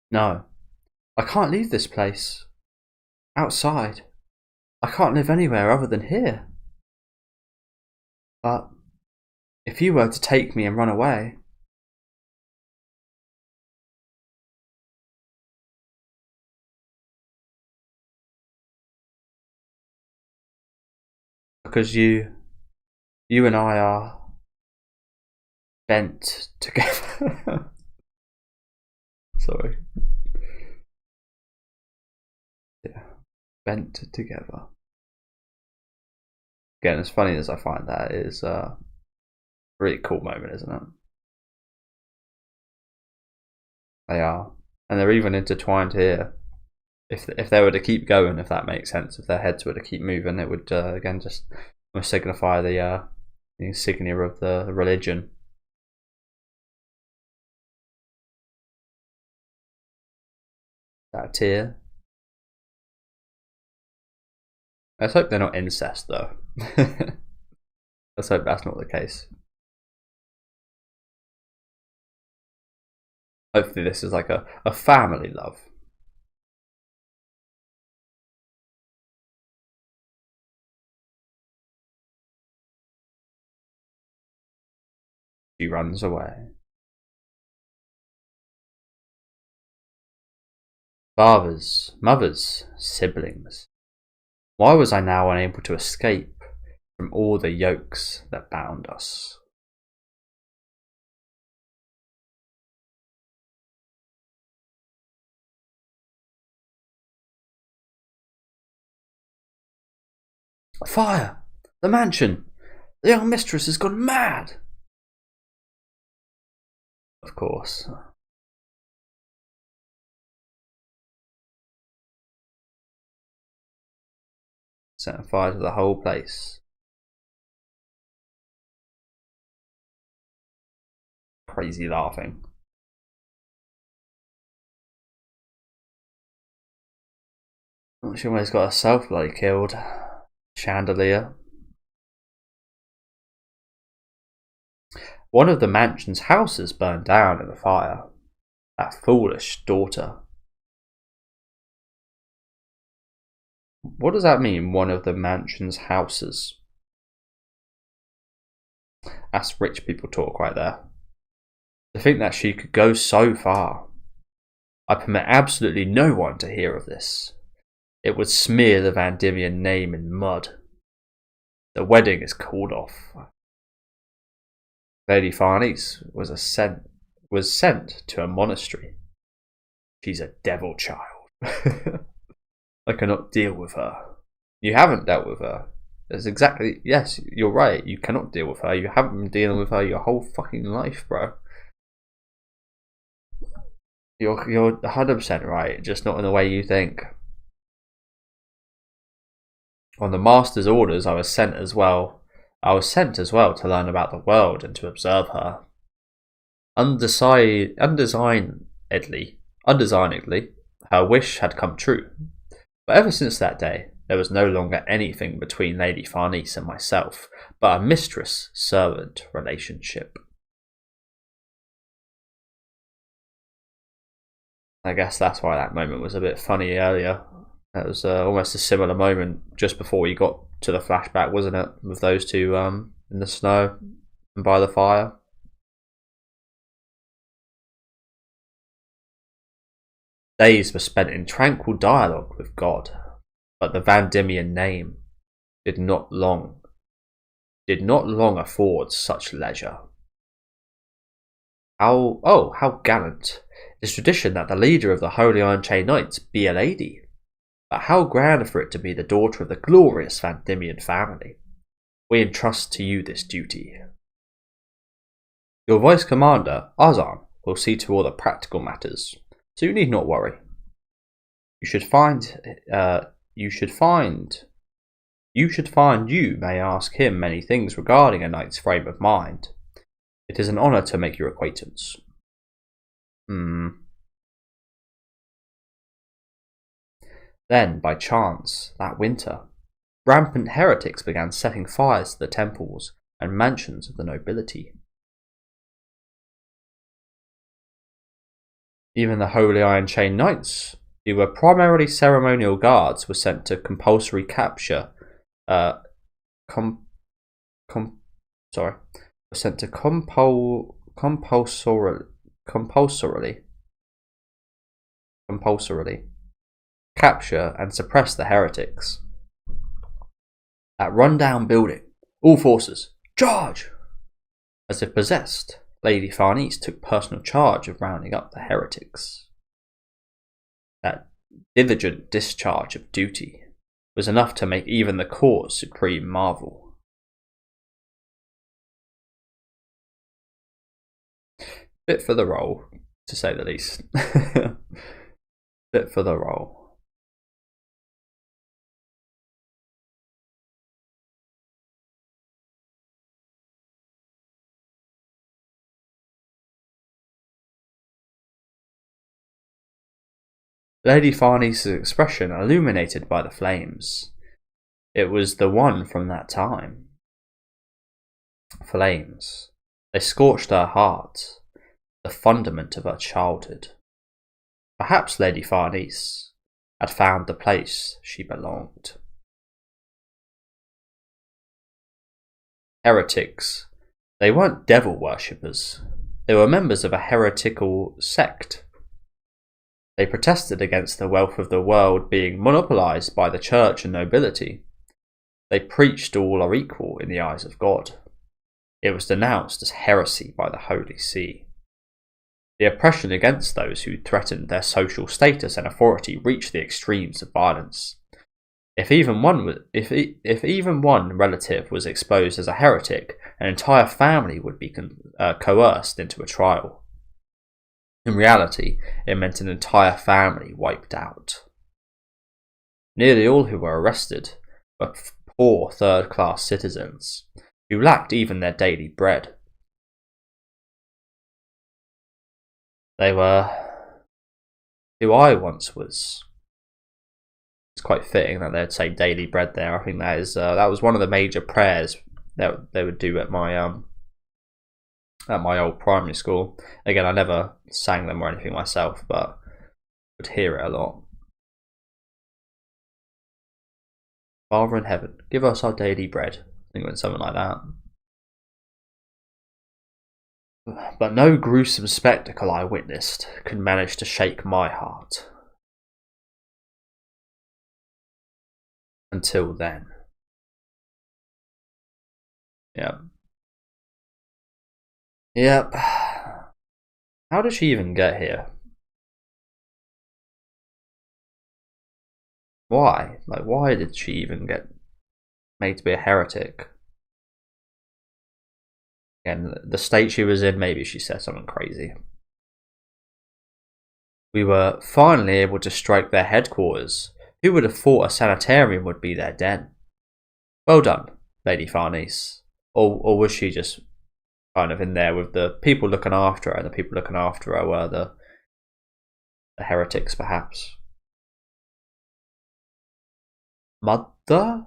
No. I can't leave this place. Outside. I can't live anywhere other than here. But if you were to take me and run away, because you and I are bent together. Sorry. Yeah, bent together. Again, as funny as I find that, is a really cool moment, isn't it? They are, and they're even intertwined here. If they were to keep going, if that makes sense, if their heads were to keep moving, it would again just signify the insignia of the religion. That tear. Let's hope they're not incest, though. Let's hope that's not the case. Hopefully this is like a family love. She runs away. Fathers, mothers, siblings. Why was I now unable to escape from all the yokes that bound us? Fire! The mansion! The young mistress has gone mad! Of course. Setting fire to the whole place. Crazy laughing. She almost got herself bloody killed. Chandelier. One of the mansion's houses burned down in the fire. That foolish daughter. What does that mean, one of the mansion's houses? That's rich people talk right there. To think that she could go so far. I permit absolutely no one to hear of this. It would smear the Van Diemen name in mud. The wedding is called off. Lady Farnese was sent to a monastery. She's a devil child. I cannot deal with her. You haven't dealt with her. That's exactly, yes, you're right. You cannot deal with her. You haven't been dealing with her your whole fucking life, bro. You're 100% right, just not in the way you think. On the master's orders, I was sent as well to learn about the world and to observe her. Undesignedly, her wish had come true. But ever since that day, there was no longer anything between Lady Farnese and myself, but a mistress-servant relationship. I guess that's why that moment was a bit funny earlier. That was almost a similar moment just before we got to the flashback, wasn't it? With those two in the snow and by the fire. Days were spent in tranquil dialogue with God, but the Van Diemen name did not long afford such leisure. How gallant! It is tradition that the leader of the Holy Iron Chain Knights be a lady, but how grand for it to be the daughter of the glorious Van Diemen family. We entrust to you this duty. Your vice commander, Azan, will see to all the practical matters, so you need not worry. You may ask him many things regarding a knight's frame of mind. It is an honour to make your acquaintance. Then, by chance, that winter, rampant heretics began setting fires to the temples and mansions of the nobility. Even the Holy Iron Chain Knights, who were primarily ceremonial guards, were sent to compulsorily capture compulsorily capture and suppress the heretics. That rundown building, all forces, charge! As if possessed, Lady Farnese took personal charge of rounding up the heretics. That diligent discharge of duty was enough to make even the Court Supreme marvel. Fit for the role, to say the least. Fit for the role. Lady Farnese's expression illuminated by the flames. It was the one from that time. Flames. They scorched her heart, the fundament of her childhood. Perhaps Lady Farnese had found the place she belonged. Heretics. They weren't devil worshippers. They were members of a heretical sect. They protested against the wealth of the world being monopolized by the church and nobility. They preached all are equal in the eyes of God. It was denounced as heresy by the Holy See. The oppression against those who threatened their social status and authority reached the extremes of violence. If even one relative was exposed as a heretic, an entire family would be coerced into a trial. In reality, it meant an entire family wiped out. Nearly all who were arrested were poor third-class citizens, who lacked even their daily bread. They were who I once was. It's quite fitting that they'd say daily bread there. I think that was one of the major prayers that they would do at my old primary school. Again, I never sang them or anything myself, but would hear it a lot. Father in heaven, give us our daily bread. I think it went something like that. But no gruesome spectacle I witnessed could manage to shake my heart. Until then. Yep. Yep. How did she even get here? Why? Like, why did she even get made to be a heretic? Again, the state she was in, maybe she said something crazy. We were finally able to strike their headquarters. Who would have thought a sanitarium would be their den? Well done, Lady Farnese. Or was she just kind of in there with the people looking after her, and the people looking after her were the heretics, perhaps? Mother?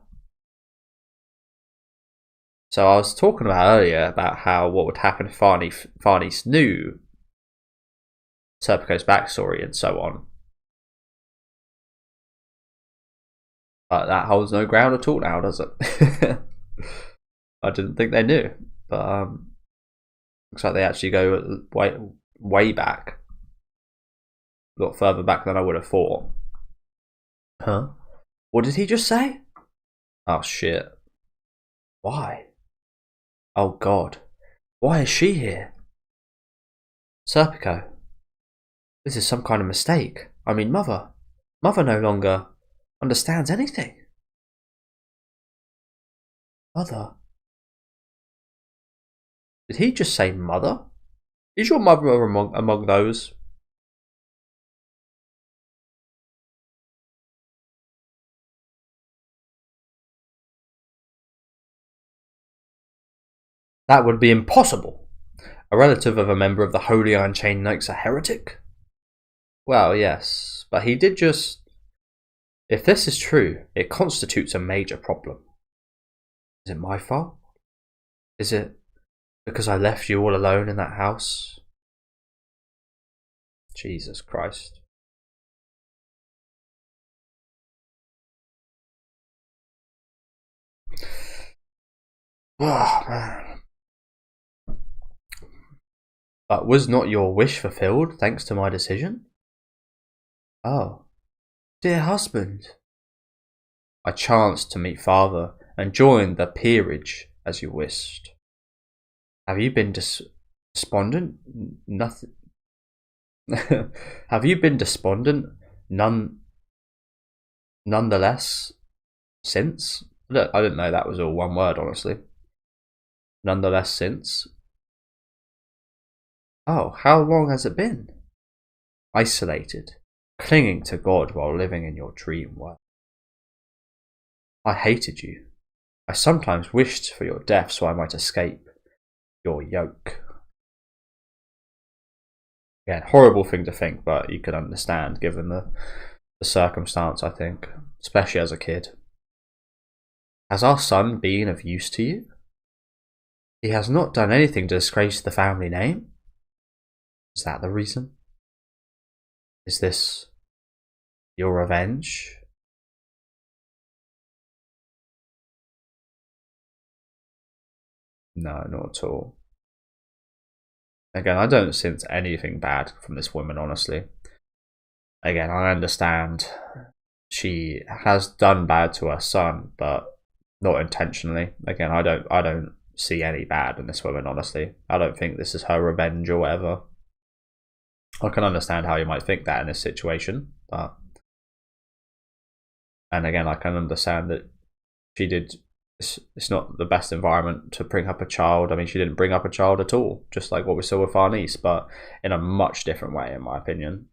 So I was talking about earlier about how what would happen if Farnese knew Serpico's backstory and so on. But that holds no ground at all now, does it? I didn't think they knew, but looks like they actually go way back, a lot further back than I would have thought. Huh? What did he just say? Oh shit! Why? Oh god! Why is she here? Serpico, this is some kind of mistake. I mean, Mother no longer understands anything. Mother? Did he just say mother? Is your mother among those? That would be impossible. A relative of a member of the Holy Unchained Knights a heretic? Well, yes, but he did just... If this is true, it constitutes a major problem. Is it my fault? Is it because I left you all alone in that house? Jesus Christ. Oh, man. But was not your wish fulfilled thanks to my decision? Oh, dear husband. I chanced to meet father and joined the peerage as you wished. Have you been despondent? Nothing. Have you been despondent? Nonetheless, since? Look, I didn't know that was all one word, honestly. Nonetheless, since. Oh, how long has it been? Isolated, clinging to God while living in your dream world. I hated you. I sometimes wished for your death so I might escape your yoke. Again, horrible thing to think, but you can understand given the circumstance, I think, especially as a kid. Has our son been of use to you? He has not done anything to disgrace the family name. Is that the reason? Is this your revenge? No, not at all. Again, I don't sense anything bad from this woman, honestly. Again, I understand she has done bad to her son, but not intentionally. Again, I don't see any bad in this woman, honestly. I don't think this is her revenge or whatever. I can understand how you might think that in this situation, but... And again, I can understand that she did... It's not the best environment to bring up a child. I mean, she didn't bring up a child at all, just like what we saw with Farnese, but in a much different way, in my opinion.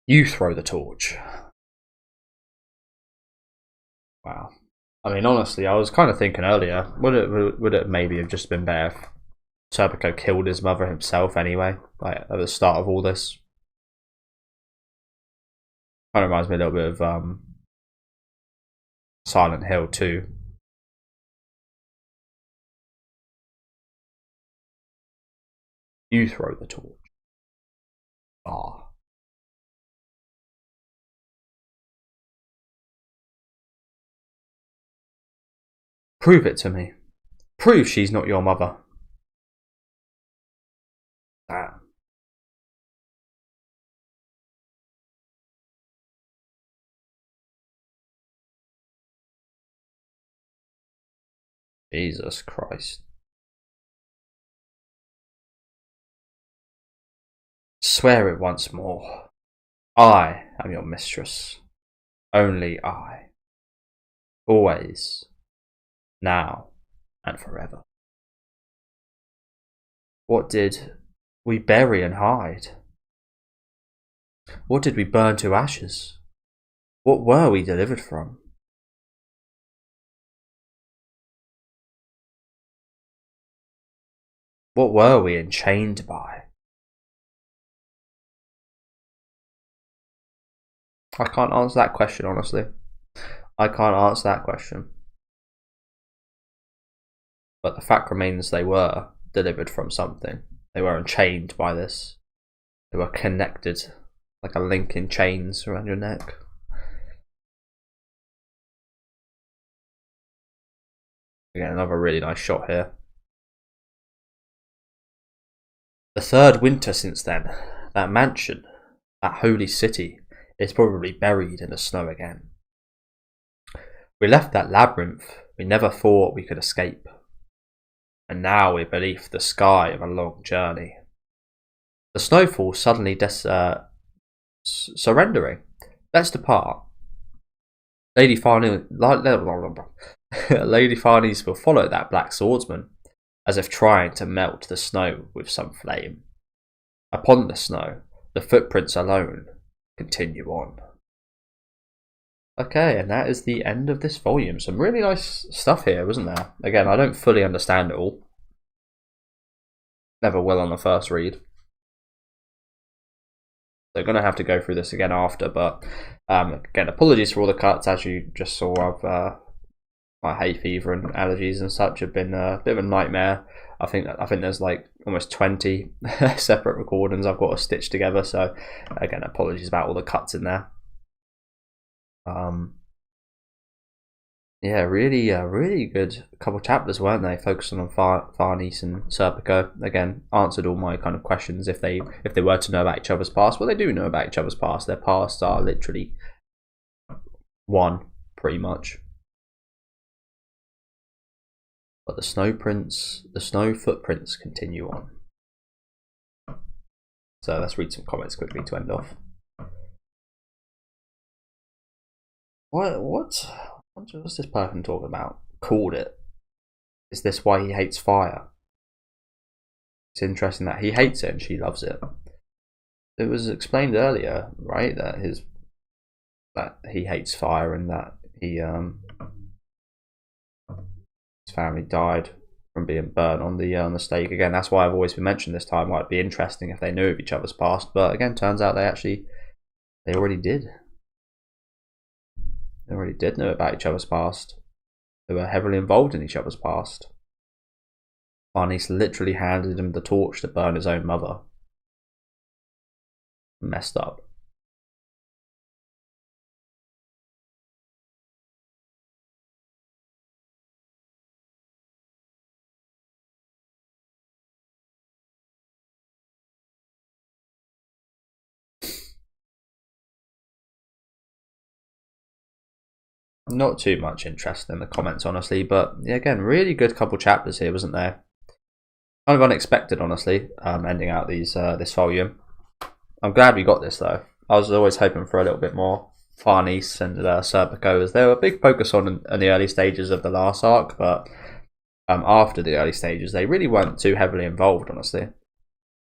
You throw the torch. Wow. I mean, honestly, I was kind of thinking earlier, would it maybe have just been better if Serpico killed his mother himself anyway, like at the start of all this? Kind of reminds me a little bit of Silent Hill 2. You throw the torch. Ah. Prove it to me. Prove she's not your mother. Damn. Jesus Christ. Swear it once more. I am your mistress. Only I. Always. Now and forever. What did we bury and hide? What did we burn to ashes? What were we delivered from? What were we enchained by? I can't answer that question, honestly. I can't answer that question. But the fact remains they were delivered from something. They were enchained by this. They were connected like a link in chains around your neck. Again, another really nice shot here. The third winter since then. That mansion, that holy city, is probably buried in the snow again. We left that labyrinth we never thought we could escape. And now we're beneath the sky of a long journey. The snowfall suddenly surrendering. Let's depart. Lady Farnese will follow that black swordsman, as if trying to melt the snow with some flame. Upon the snow, the footprints alone continue on. Okay, and that is the end of this volume. Some really nice stuff here, wasn't there? Again, I don't fully understand it all. Never will on the first read. They're going to have to go through this again after, but again, apologies for all the cuts. As you just saw, my hay fever and allergies and such have been a bit of a nightmare. I think there's like almost 20 separate recordings I've got to stitch together. So again, apologies about all the cuts in there. Yeah, really good couple chapters, weren't they? Focusing on Farnese and Serpico. Again, answered all my kind of questions if they were to know about each other's past. Well, they do know about each other's past. Their pasts are literally one, pretty much. But the snow footprints continue on. So let's read some comments quickly to end off. What's this person talking about? Called it. Is this why he hates fire? It's interesting that he hates it and she loves it. It was explained earlier, right, that he hates fire and that his family died from being burnt on the stake. Again, that's why I've always been mentioning this time. Why it'd be interesting if they knew of each other's past, but again, turns out they already did. They already did know about each other's past. They were heavily involved in each other's past. Farnese literally handed him the torch to burn his own mother. Messed up. Not too much interest in the comments, honestly, but yeah, again, really good couple chapters here, wasn't there? Kind of unexpected, honestly, ending out this volume. I'm glad we got this, though. I was always hoping for a little bit more Farnese and Serpico, as they were a big focus on in the early stages of the last arc, but after the early stages, they really weren't too heavily involved, honestly.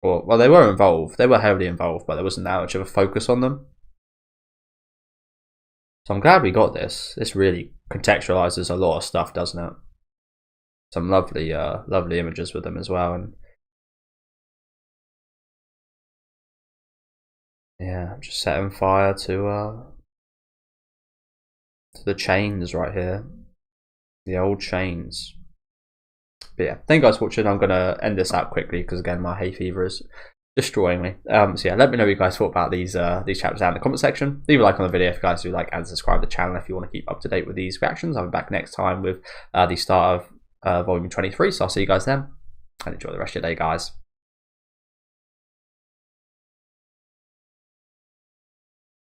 Well, they were involved. They were heavily involved, but there wasn't that much of a focus on them. So I'm glad we got this. This really contextualizes a lot of stuff, doesn't it? Some lovely images with them as well, and yeah, I'm just setting fire to the chains right here, the old chains. But yeah, thank you guys for watching. I'm gonna end this out quickly because again, my hay fever is destroyingly. So yeah, let me know what you guys thought about these chapters down in the comment section. Leave a like on the video if you guys do like, and subscribe to the channel if you want to keep up to date with these reactions. I'll be back next time with the start of volume 23. So I'll see you guys then, and enjoy the rest of your day, guys.